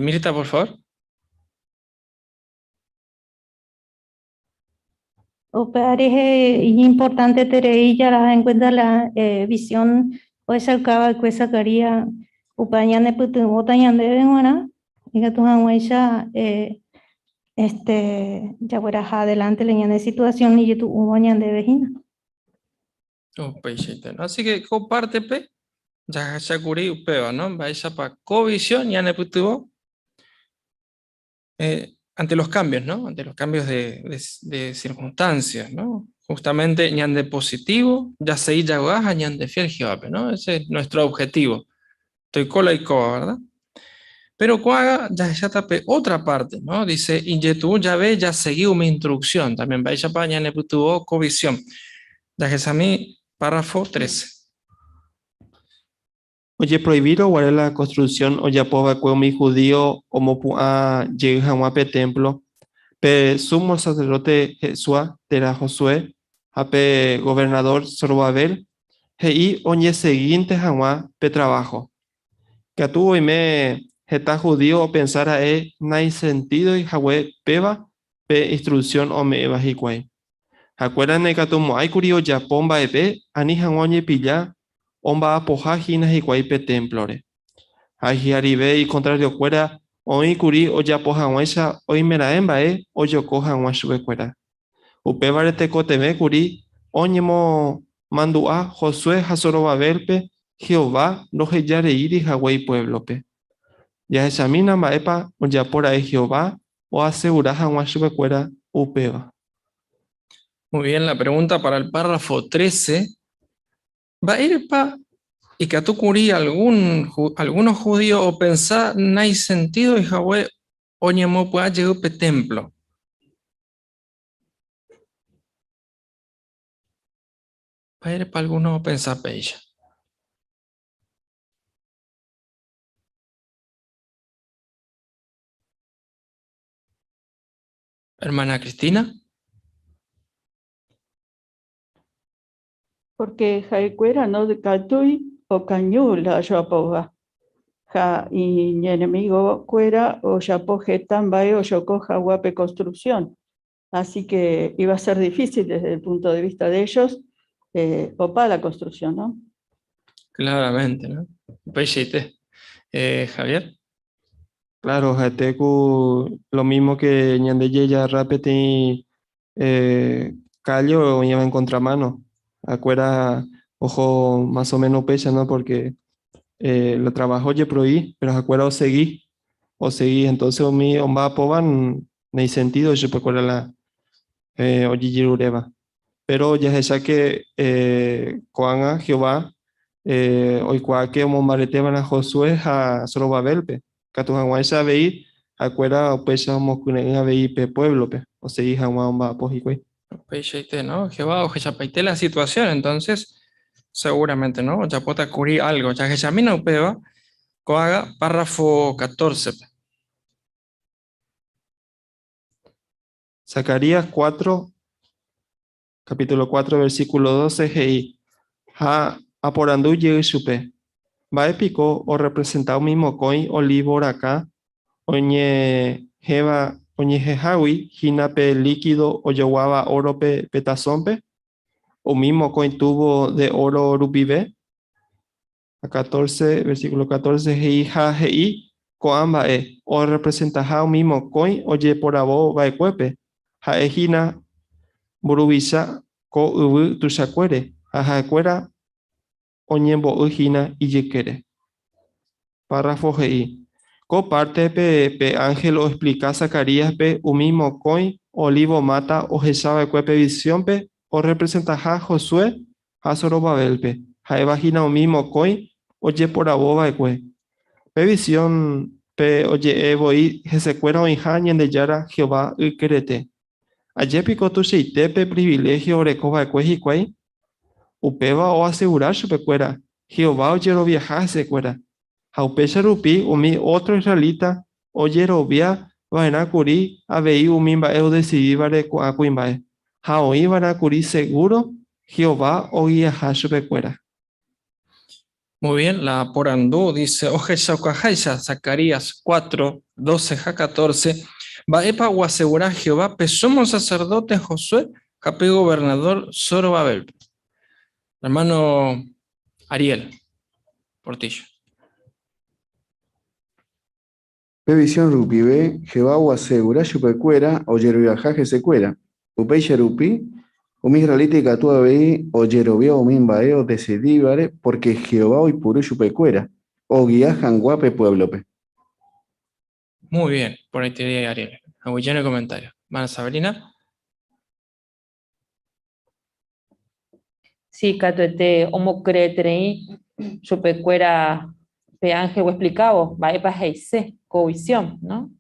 Mirta, por favor. Es importante tener ya en cuenta la visión o esa acaba que sacaría upañan de putu otañan de buena y que tu ya ya fuera adelante leñan de situación y tu upañan de vejina. Así que comparte pe ya curi upeo, ¿no? Vaya para covisión ya ne putu ante los cambios, ¿no? Ante los cambios de circunstancias, ¿no? Justamente ñan de positivo, ya se ya gaja, ñan de fiel Jehová, ¿no? Ese es nuestro objetivo. Estoy cola y coa, ¿verdad? Pero cuaga ya tape otra parte, ¿no? Dice, inyetu ya ve, ya seguí mi instrucción. También vaya para ñan de putuvo covisión. Ya que es a mí, párrafo 13. Oye, prohibido guardar la construcción o ya poba mi judío o mopu a llegahuape templo. Pe sumo sacerdote Jesús de la Josué, ape gobernador Zorobabel, hei oñe seguinte jamás pe trabajo. Que tuvo y me está judío o pensar a nai sentido y jahue peba pe instrucción o me evajicuay. Acuerdan que tumo hay curio ya pomba epe, ani jangoñe pilla, omba apoja jinas y guaype templore. Hay aribe y contrario cuera, hoy curi o ya poja huesa, hoy me la emba o yo coja huasube cuera. Upevare te coteme curi, oñemo mandua, Josué Hazorobabelpe, Jehová, no heyare iri Hawái pueblope. Ya examina maepa, o ya por ahí Jehová, o asegura huasube cuera, upeva. Muy bien, la pregunta para el párrafo 13. ¿Va a ir pa y que tú curí algunos judíos o pensar no hay sentido y Hawái oñemo pueda llegar pe templo? Va a ir para algunos pensar pe ella. Hermana Cristina. Porque Jaicuera no de Catui o Cañula Yapoga. Ja y mi enemigo cuera o Yapoje tambae o Yocoja Guape construcción. Así que iba a ser difícil desde el punto de vista de ellos o para la construcción, ¿no? Claramente, ¿no? Pechite. Javier. Claro, Jateku, lo mismo que Ñandeye ya rapeti callo o lleva en contramano. Acuera, ojo, más o menos pecha, ¿no? Porque lo trabajo ye prohí, pero acuera o seguí, entonces mi omba poban, no hay sentido, yo puedo la oyirureba. Pero ya es que Coanga, Jehová, hoy cuaque o mombareteban a Josué a Zorobabelpe. Catuhanguay sabéis, acuerda, pues, somos con el pueblo, pe, o sea, hija, mamá, pues, y Peishaite, ¿no? Jehová o Jechapaite la situación, entonces seguramente, ¿no? Ya puede ocurrir algo. Ya Jechamina upeba, coaga, párrafo 14. Zacarías 4, capítulo 4, versículo 12, GI. Ha aporandú yeshupe. Va épico o representado mismo coin olivo acá, oñe jeva, oñe jejawi, jinape líquido o yowaba oro petazompe, o mismo coin tubo de oro rupibe. A 14, versículo 14, GI, ha GI, coamba o representa o mismo coin oye por abo va ecuepe. Ha ejina burubisa ko ubu tushacuere, ajacuera oñembo ujina y yequere. Párrafo GI. Co parte pe ángel o explica Zacarías pe u mismo coin olivo mata o jesaba cuepe visión pe o representa ja Josué a Zorobabel pe. Ja evagina o mismo coin oye por aboba ecue. Pe visión pe oye evoí jesecuera o injañen de yara Jehová y querete. Ayer pico tu pe privilegio recoba ecue jicuay. Upeva o asegurar su pecuera. Jehová oyero viajar se cuera. Haupesha rupi umi otro israelita oyero via vaina curi abei umimba eu decidí vare acuimbae. Haoi vara curi seguro Jehová o viajar su pecuera. Muy bien, la porandú dice, oje shaukajaisha, Zacarías 4, 12 a 14. Baepa o asegurar Jehová, pe somos sacerdote Josué, jape gobernador Zorobabel. Hermano Ariel Portillo. Pevisión rupi ve, Jehová o asegura chupecuera, o yeroviajaje secuera. Upeixa rupi, umi israelita y catúa veí, o yerovia o mimbae o decidíbare, porque Jehová hoy puro chupecuera, o guiajan guape pueblo pe. Muy bien, por ahí te diría Ariel. Aguillano de comentarios. Mana Sabrina. Sí, catuete, homo cretrei, chupecuera, peángel o explicado, va epa heise, covisión, ¿no?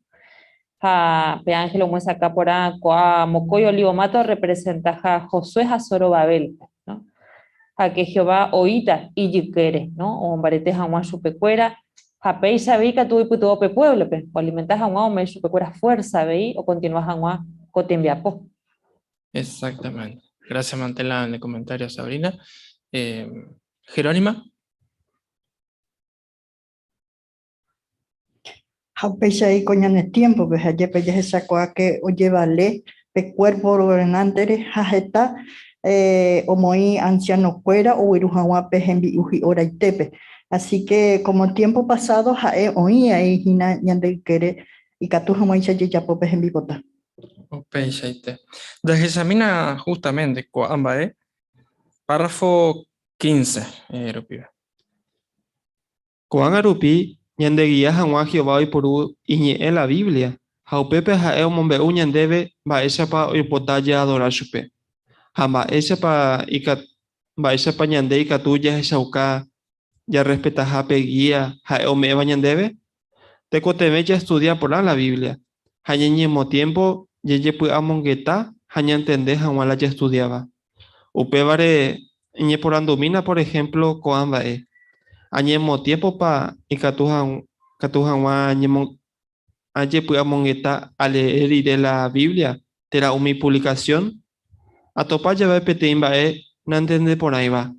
Peángel o muesa acá por a mocoy olivo mato representa a Josué a Zorobabel, ¿no? A que Jehová oíta y yiquere, ¿no? O barete a una chupecuera, a peisa vica tu y puto pe pueblo, pe, o alimentas a una o me chupecuera fuerza, veí, o continúas a una cotembiapo. Exactamente. Gracias, Mantela, en el comentario, Sabrina. Jerónima. Haupesha y coñan el tiempo, pues ayer pues ya se sacó a que oye vale, pe cuerpo gobernante, jajeta, o muy anciano fuera, o irujawa pe envi uji ora y tepe. Así que como tiempo pasado, jae oía y hina yande quere, y catuja muy chaye ya po pe envi bota. Pensaite. Desde examina justamente, coamba, párrafo 15, Rupiva. Coan arupi, ñande guía janwa Jehová y por iñe en la Biblia. Jaupepe jae mombe ñandebe va esa pa ipotaya adorar chupe. Jama esa pa ikat va esa pa ñande y catuya esa ya respeta jape guía jae ome va ñandebe. Te coteme ya estudia por la Biblia. Hañeñemo tiempo, yeye pu amongueta, haña entender janwa la ya estudiaba. Upevare ñe por andomina, por ejemplo, coamba añemo tiempo pa y catujan wa ñemo aye pu amongueta a leer de la Biblia, tera mi publicación. A topa ya va petimba no entiende por ahí va.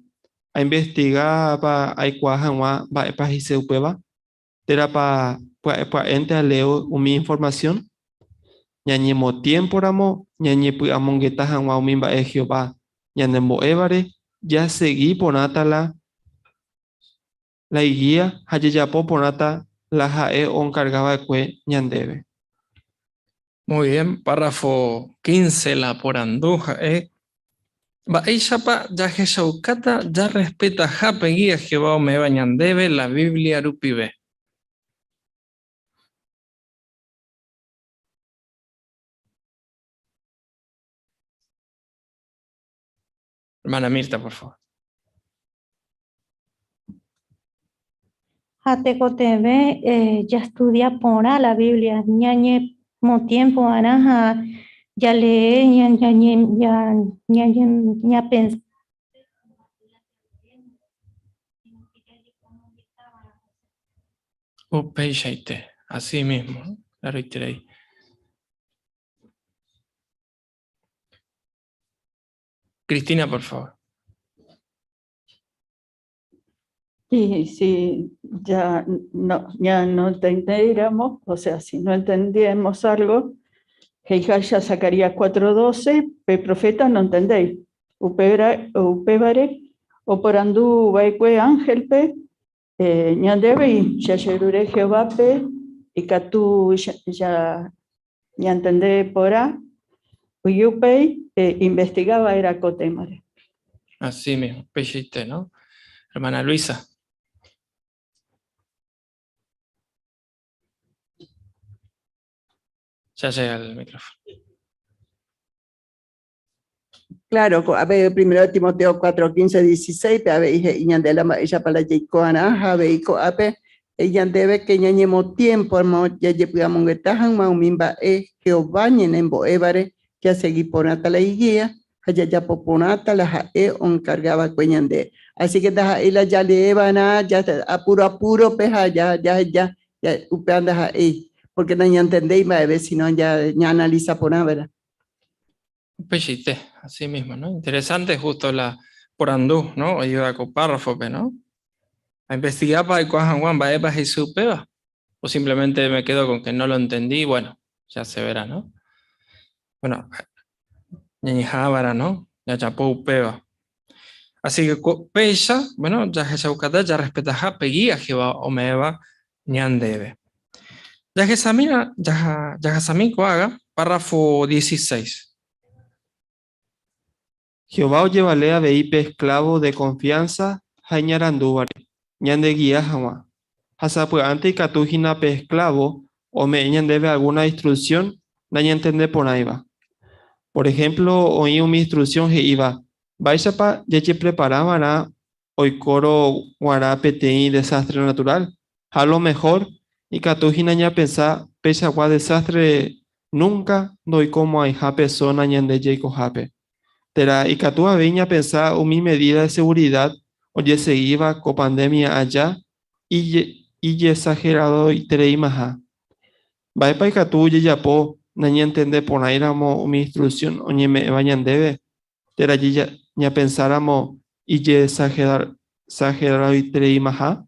A investigar pa ay cuajan wa va pa hise upeva. Tera pa ente a leo mi información. Ñañemo tiempo ramo, ñañe pu amongueta hanwa umimba Jehová. Ñanembo evare, ya seguí ponátala la guía hayeyapo ponata la jae on cargaba de ñandebe. Muy bien, párrafo 15, la poranduja, Baishapa ya Jeshaukata ya respeta jape guía Jehová me bañandebe la Biblia rupibe. Hermana Mirta, por favor. Jatecotebe ya estudia por la Biblia, ñañe mo tiempo anaja ya lee ya pensa. Upeichaite, así mismo, ¿no? Claro, iterei. Cristina, por favor. Y si ya no entendiéramos, o sea, si no entendíamos algo, Heijaya Zacarías 4:12, pe profeta no entendéis. Upebare, o por andú baikue ángel pe, ñandebe, ya yerure Jehová pe, y catu ya entendé porá, uyupei, investigaba era cotemare. Así mismo, upeichaite, ¿no? Hermana Luisa. Ya llega el micrófono. Claro, a ver, primero Timoteo 4:15-16, a ver, ella para Jacoana, a ver, ella debe que ñañemo tiempo, hermano, ya llevamos que tajan, maumimba, Jehová, en boevare, ya seguí por la guía, allá ya poponata, la on cargaba cueñande. Así que ella ya le evana, ya apuro, peja, ya, upeanda ahí, porque no entendéis, a ver, si no, ya analiza por nada, ¿verdad? Upeichaite, así mismo, ¿no? Interesante justo la por andú, ¿no? Ayuda con párrafo, ¿no? A investigar para el Juan va Jesús peba. O simplemente me quedo con que no lo entendí, bueno, ya se verá, ¿no? Bueno, ñañijábara, ¿no? Ya chapó peba. Así que pecha, bueno, ya Jesaucata ya respeta peguía Jehová o meba ñan debe. Ya Jesamina, ya Jesamín haga, párrafo 16. Jehová llevale a veipe esclavo de confianza, jañarandúbare, ñande guía jama. Hasapue ante y catujina pe esclavo, o me debe alguna instrucción, naña entende por ahí va. Por ejemplo, oí una instrucción que iba, Baixapa ya te preparaban hoy coro guarapete desastre natural. A lo mejor, y catujina ya pensá, pesa gua desastre nunca, doy como hay jape zona ñande jeiko jape. Tera y catua viña pensá mi medida de seguridad, oye se iba con pandemia allá, y exagerado y tereimaja. Vaipa y catu ya po, naña entende por ahí mi instrucción, oye me vayan debe. Tera ya pensáramos y exagerado y tereimaja.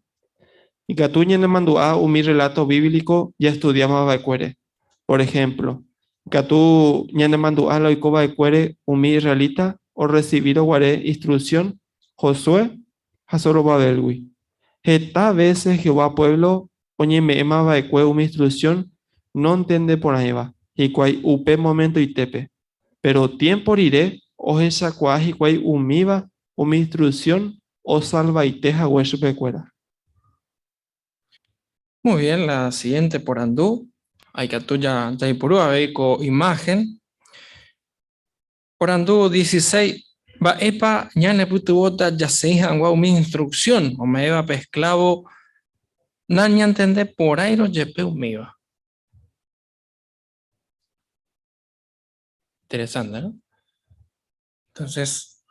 Y catu ya ne mandó a mi relato bíblico, ya estudiamos Baicuere. Por ejemplo, Catu ñane mandó a la icoba de cuere umi israelita o recibir guaré instrucción Josué Hasoro Babelwi. Jeta veces Jehová pueblo oñe me ema va de cue umi instrucción no entiende por ahí va. Y cuay upe momento y tepe. Pero tiempo iré o esa cuaj y cuay umiva umi instrucción o salva y teja hueso pecuera. Muy bien, la siguiente por andú. Hay que tuya ya puru a ver con imagen. Por andú 16. Va epa ñane putu bota ya se hijan guau mi instrucción. O me iba pe esclavo. Na ña entender por ahí lo yepe umiva. Interesante, ¿no? Entonces,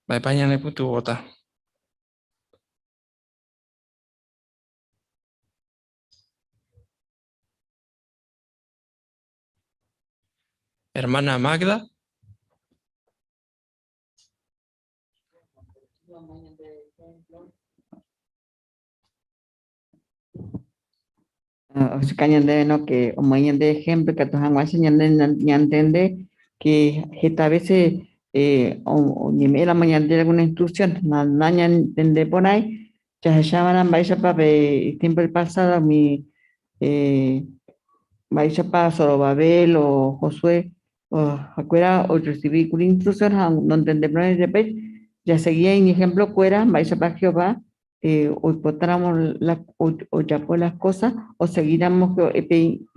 va epa ñane putu bota. Hermana Magda. Cañande no que o mañana de ejemplo que tojan guasa ñandende que esta veces o ni me la mañana de alguna instrucción naña entende por ahí ya se llaman vais para tiempo pasado mi vais para Zorobabel o Josué o acuera o recibí una instrucción no entender por ahí ya seguía en ejemplo fuera vais para Jehová o encontramos o ya por las cosas, o seguiremos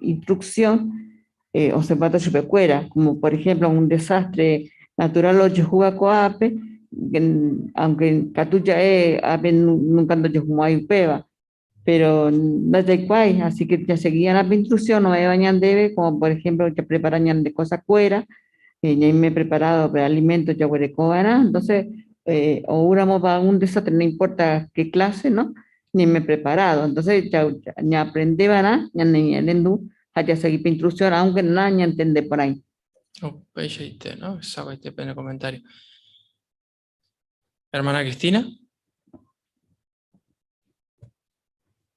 instrucción, o se va a supercuera, como por ejemplo un desastre natural o juga coape, aunque catuya nunca no hay peba, pero no es de cual, así que ya seguían la instrucción, no me bañan debe, como por ejemplo que preparan de cosas fuera, ya me he preparado para alimentos ya huerecobana, entonces, o uramos para un desastre, no importa qué clase, ¿no? Ni me he preparado, entonces ya aprendí, ¿verdad? Ya ni entendu, ya seguí la instrucción, aunque no ya entendí por ahí. ¿No? Esa este pena comentario. Hermana Cristina.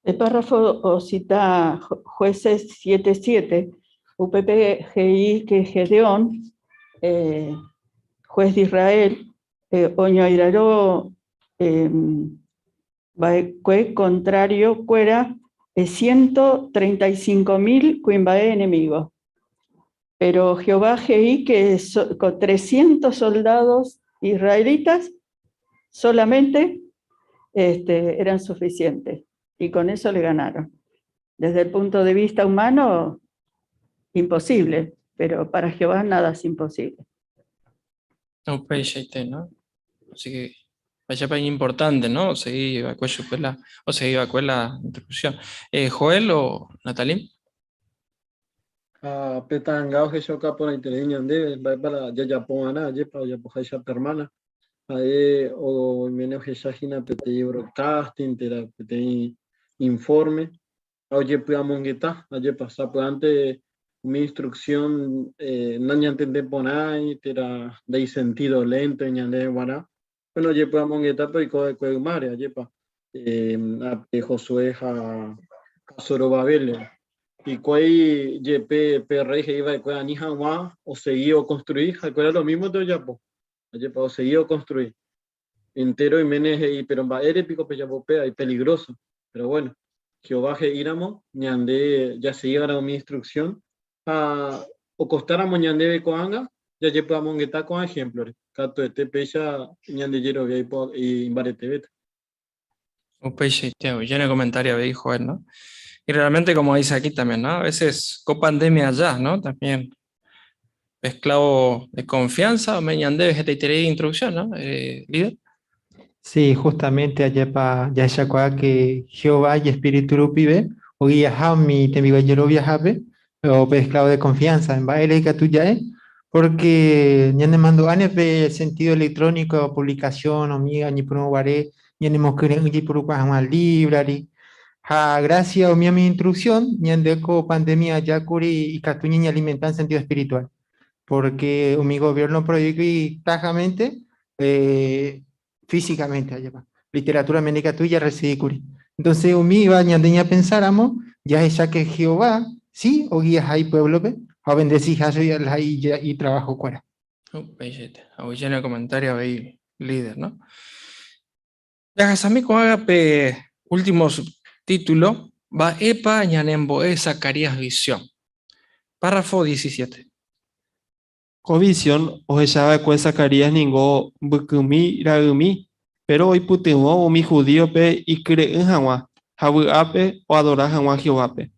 El párrafo o cita Jueces 7:7, UPPGI que Gedeón, juez de Israel, Oñoiraró, contrario, cuera 135.000 cuimbae enemigos. Pero Jehová Geí, que con 300 soldados israelitas solamente eran suficientes. Y con eso le ganaron. Desde el punto de vista humano, imposible, pero para Jehová nada es imposible. ¿No? Así que vaya para importante, ¿no? O seguir la introducción. Joel o Natalí. Petangao que yo capo la inteligencia de para ya ponana ya para ya poja hermana ahí o menos que shahina pete broadcasting tera pete informe oye podamos guitar ayer pasar por antes mi instrucción no ya entender ponay tera de sentido lento en de guara bueno oye podamos guitar pero y co mare ayer pa Josué a Zorobabel y cuál JP PRI que iba a ni jamás o seguir o construir, era lo mismo de Yapo, o seguir o construir entero y menes y pero va épico pues Yapopea y peligroso, pero bueno, Jehová que íramos ñande ya se llegara mi instrucción a o costáramos ñande de coanga ya podamos guetar con ejemplos, cato de pecha ñande yero y imbarete beta. Un peixe, ya en el comentario de Joel, ¿no? Y realmente, como dice aquí también, ¿no? A veces, copandemia ya, ¿no? También, esclavo de confianza, meñande, de introducción, ¿no? Líder. Sí, justamente allá para ya que Jehová y Espíritu Rupibe, o guía mi temigo viajabe, o esclavo de confianza, en baile que tú ya porque ya ne mando anes sentido electrónico, publicación, o mi ni por guaré, ya ne mosquere un por una library. Gracias a mi instrucción, ñandeco pandemia ya curi y catuñi alimentan sentido espiritual, porque mi gobierno prohíbe tajamente, físicamente, allá va. Literatura médica tuya recibí curi. Entonces, mi iba ñandeña pensáramos, ya es ya que Jehová, sí, o guías ahí pueblo, o bendecís a y trabajo fuera. Ya en el comentario de líder, ¿no? Ya Gasami con agape últimos título, va epa ñanembo Zacarías visión. Párrafo 17. Visión o echaba de Zacarías ningo bukumi ragumi, pero hoy putimo o mi judío pe y cree en Hawa, ape o adorar Hawa Jehovape.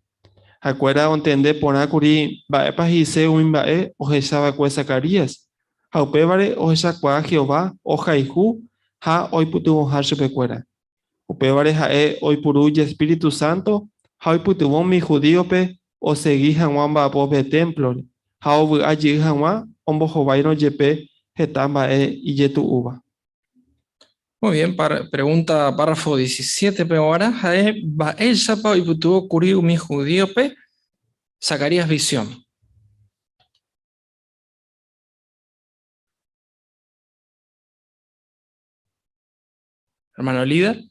Acuerda entender por acuri va epa hise umbae o echaba de Zacarías. Haupevare o echaba Jehová o jaihu ha hoy putimo hashupecuera. Upevare jae hoy puruya Espíritu Santo, hoy putimo mi judío pe o seguí Hawa bapope templo. Hau allí Hawa ombo jovaino yepe hetamba y yetu uva. Muy bien, pregunta párrafo 17, pero ahora va el sapa y putuvo curiu mi judío pe Zacarías visión. Hermano líder.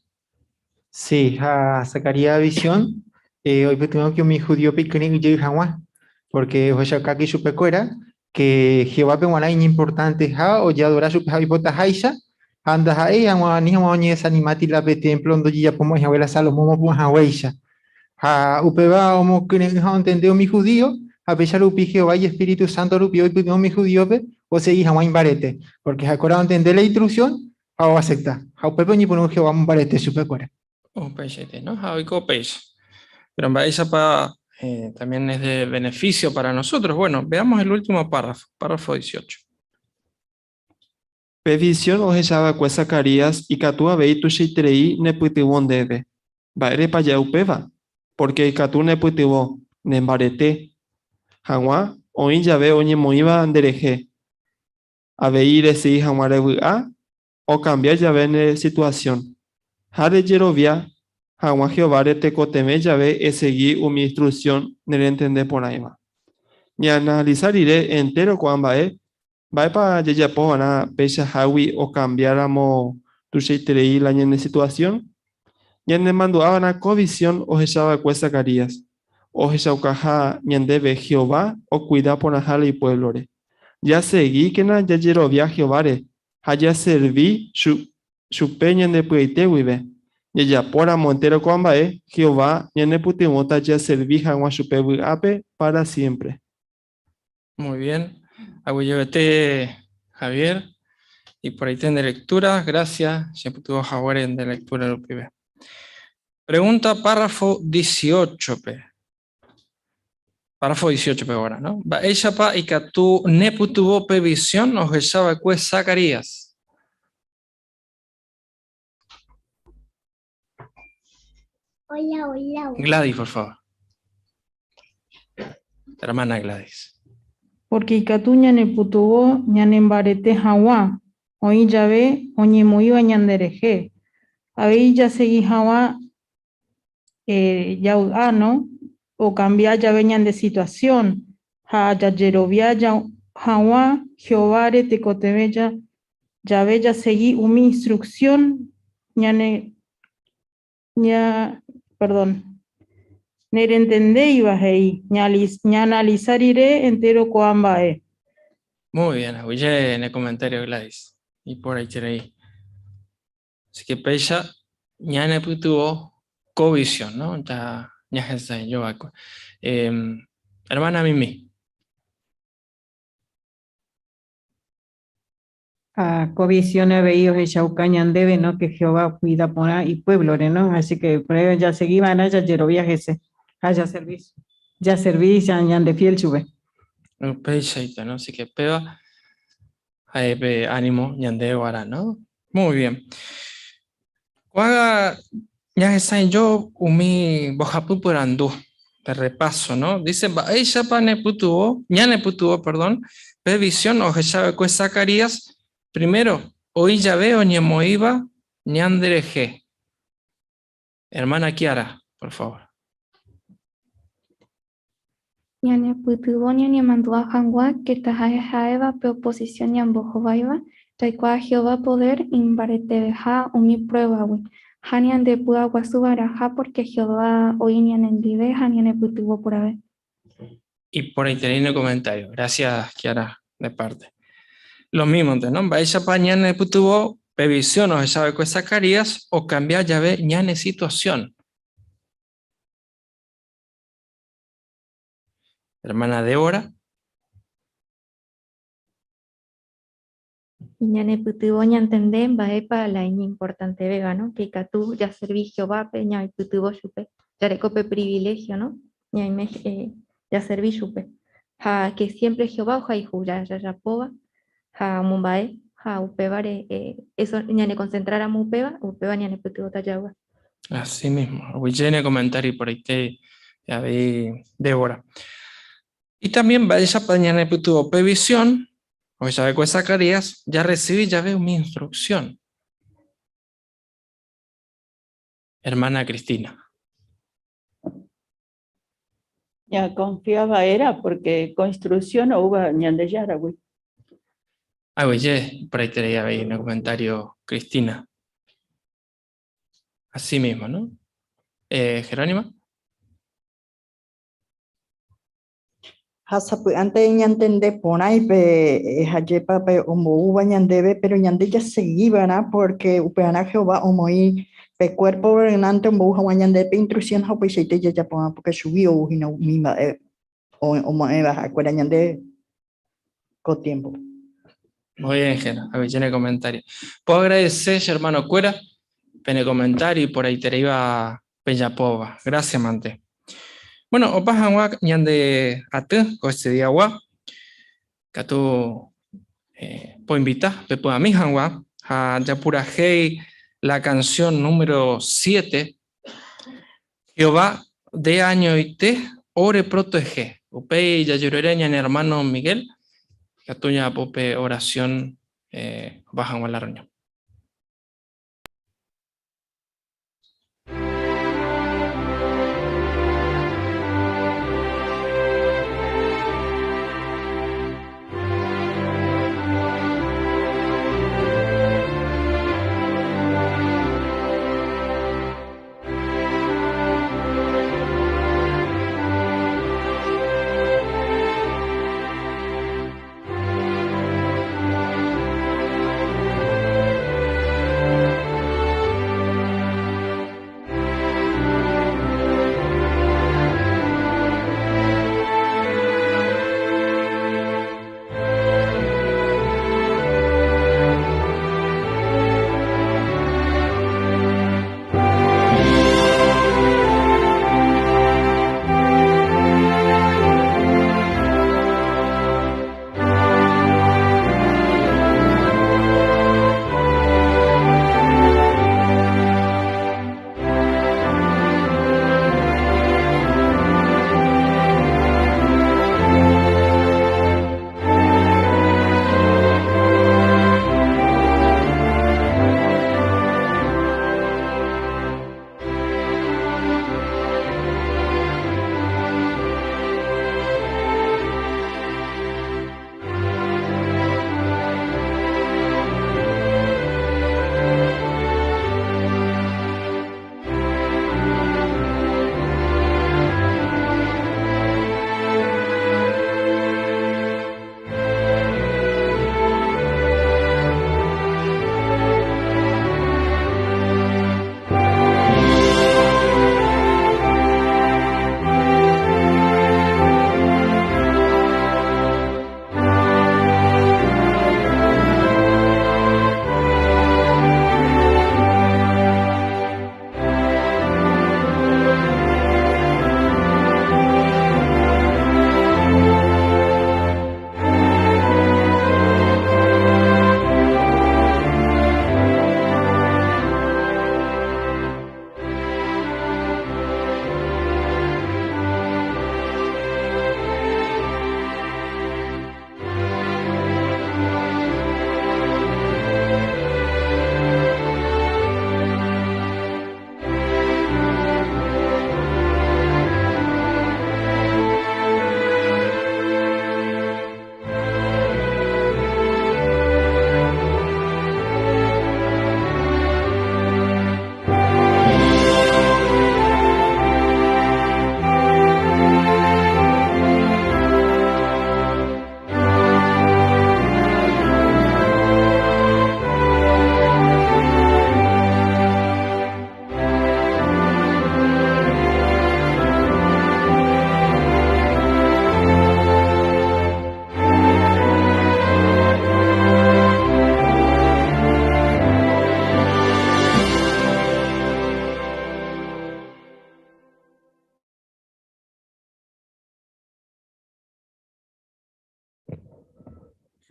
Sí, Zacarías visión, hoy tengo que mi judío pe y Hawa, porque hoy acá que supe que Jehová pe wana importante o ya adora su hipota haisha anda ahí ni ni esa animati la pe templo donde ya podemos ya ver Salomón mo haweisha upeba o que entendeu mi judío a pesar upi Jehová y Espíritu Santo rupi hoy pedimos mi judío pe o seguir hawa imbarete porque acora entender la instrucción o acepta upeba ni ponemos Jehová imbarete supe cuera ¿no? Hoy copéis. Pero en esa también es de beneficio para nosotros. Bueno, veamos el último párrafo, párrafo 18. Pevisión o echaba Zacarías y catua veitu sheitrei neputibon debe. Baere pa ya upeva, porque katune putivo, nembarete. Hangwa, oin ya ve oñe moiva andereje. A veire si hangwa o cambiar ya ve situación. Hare yerovia, hangwa Jehová te coteme ya ve seguir mi instrucción, nere entender por ahí va. Ni analizar iré entero cuando va para ya po na pecha hawi o cambiáramos tu sheiterei la ñene situación. Ya ne mandaba na covisión o echaba cuesta Zacarías. O echaucaja ñandebe Jehová o cuida por najala y pueblore. Ya seguí que na ya yerovia Jehová haya serví su peña de pueite vive. Y ya por a montero cuamba Jehová ñane putimota ya serví hangwa chupe ape para siempre. Muy bien. Agüeyevete, Javier. Y por ahí tiene lectura. Gracias. Siempre tuvo Javier de lectura del pibe. Pregunta párrafo 18. Párrafo 18 ahora, ¿no? Ella pa y que tú ne tuvo visión o echaba que Zacarías. Hola. Gladys, por favor. Hermana Gladys. Porque ikatu ñane putuvo ñane mbarete hawa, oí llave oñe moiva ñandereje. Ahí ya seguí hawa ya ¿no? O cambiar llave ñande situación. Ha ya yerovia ya hawa, Jehová te cotebella, llave ya seguí mi instrucción ñane perdón. Nere entendé iba ahí, ña analizar iré entero cuamba Muy bien, oye en el comentario Gladys. Y por ahí tiene ahí. Así que Pecha, ya ne tuvo covisión, ¿no? Ya está yo acá. Hermana Mimi. A covisión veíos de Chaucañan debe, ¿no? Que Jehová cuida por ahí y pueblo, ¿no? Así que por ahí ya seguían allá yerovías ese, allá servicio. Ya servicio, ya de fiel sube. Pecha, ¿no? Así que peba. Ánimo, ñande ahora, ¿no? Muy bien. Cuaga, ya está yo, umi bojapu porandú, de repaso, ¿no? Dice, ella pa neputuo, ya neputuo, perdón, previsión o sabe que Zacarías, primero, hoy ya veo ni moiva, ni andereje. Hermana Kiara, por favor. Ñane putuvo ñane mandó a Hangua que tajaeva preoposición ñambojovaiva, taikua Jehová poder imbareteja umi prueba, Hanian de pua guasubaraja porque Jehová hoy ñane endive, Hanian putuvo por haber. Y por ahí tenéis el comentario. Gracias, Kiara, de parte. Lo mismo, ¿no? Ella pa ñane putuvo previsión o sabe que Zacarías o cambiar ya ve ñane situación. Hermana Débora. Ñane putuvo ñantendé, vae para la importante vega, ¿no? Que catú ya serví Jehová, peña y putuvo chupe. Ya recope privilegio, ¿no? Ya serví chupe. Ja, que siempre Jehová oja y jura, ya pova. Ja, mumbae, ja, upevare, eso ñane concentrar a upeva ñane putuvo tallagua. Así mismo. Huillene comentario por ahí te, ya vi, Débora. Y también va esa pañana que tuvo previsión, o ya ve con Zacarías, ya recibí, ya veo mi instrucción. Hermana Cristina. Ya confiaba era porque construcción no hubo ñande yara, güey. Ah, oye, por ahí te ya veis en el comentario Cristina. Así mismo, ¿no? Jerónima. Hasa pues antes ñantende ponai pe hayepa pe omo uva ñandebe pero ñande ya seguiba na porque upeana Jehová omo i pe cuerpo renante omo uva ñande pe intrusión ha pues seite ya pona porque subió ujina mima omo eva acuerda ñande con tiempo. Muy bien, Jero. A ver, llene comentario. Puedo agradecer, hermano Cuera, pene comentario y por ahí te iba Peñapova. Gracias, Mante. Bueno, opas agua ñande ate, con este día agua, que tú puedo invitar, pe puedo a mi agua, a Yapura Hey, la canción número 7, Jehová de año y te ore protege. Upe ya lloreña en hermano Miguel. Catuña pope oración bajan a la reunión.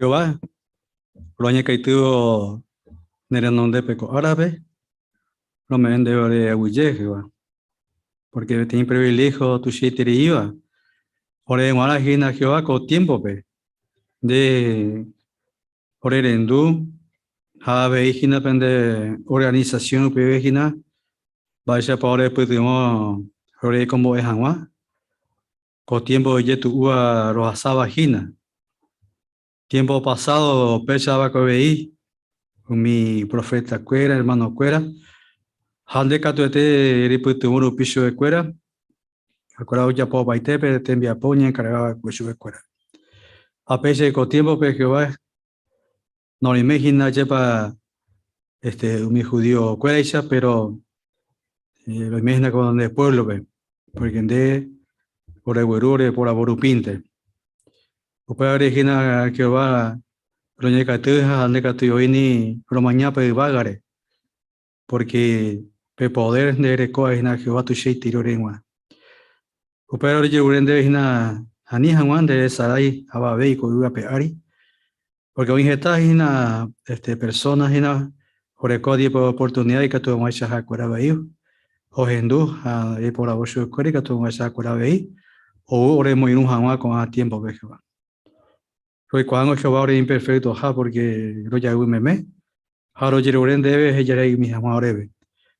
Jehová, Roña Caitivo Nerenon de Peco Árabe, no me vende de Aguille, Jehová, porque tiene privilegio tu shitiri iba, ore en Guarajina Jehová con tiempo, pe, de ore en du, Habe Hijina pende organización, Pevejina, vaya para ore, pues, digamos, ore como es Anwa, con tiempo de tu ua roasaba Jina. Tiempo pasado, pensaba que veí mi profeta Cuera, hermano Cuera. Hande catuete riputumuru piso de Cuera. Acuerdo ya po baitepe, te envía poña, encargaba piso de Cuera. A pesar de tiempo, pero Jehová no le imagina lleva mi judío Cuera, pero lo imagina con el pueblo, porque de por el Guerure, por la Borupinte. Upaya origina Jehová, Roña Catuja, Hande Catuyoini, Romaña Pevagare, porque pe poder de Recoa es na Jehová tu shei tirorengua. Upaya origina de Hina, Anihanwan de Sarai, Ababei, Koyuga Peari, porque hoy está personas Hina, Orecoa de oportunidad y que tu maisha Hakurabayu, o hendu a por aborto escuela tu vaya con la vei o ore muy un jamás con a tiempo ve Jehová. Hoy cuando Jehová ore imperfecto ha porque lo ya meme ahora oren debe ella mi jamás orebe.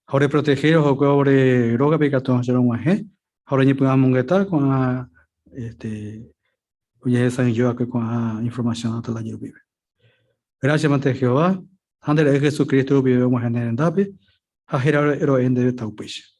Ahora proteger o que ore roga pecato a un aje. Ahora ni podemos mongetar con oye esa yo que con la información hasta la vive. Gracias ante Jehová. Ande Jesucristo vive un en el dape. A gerar el de Taupish.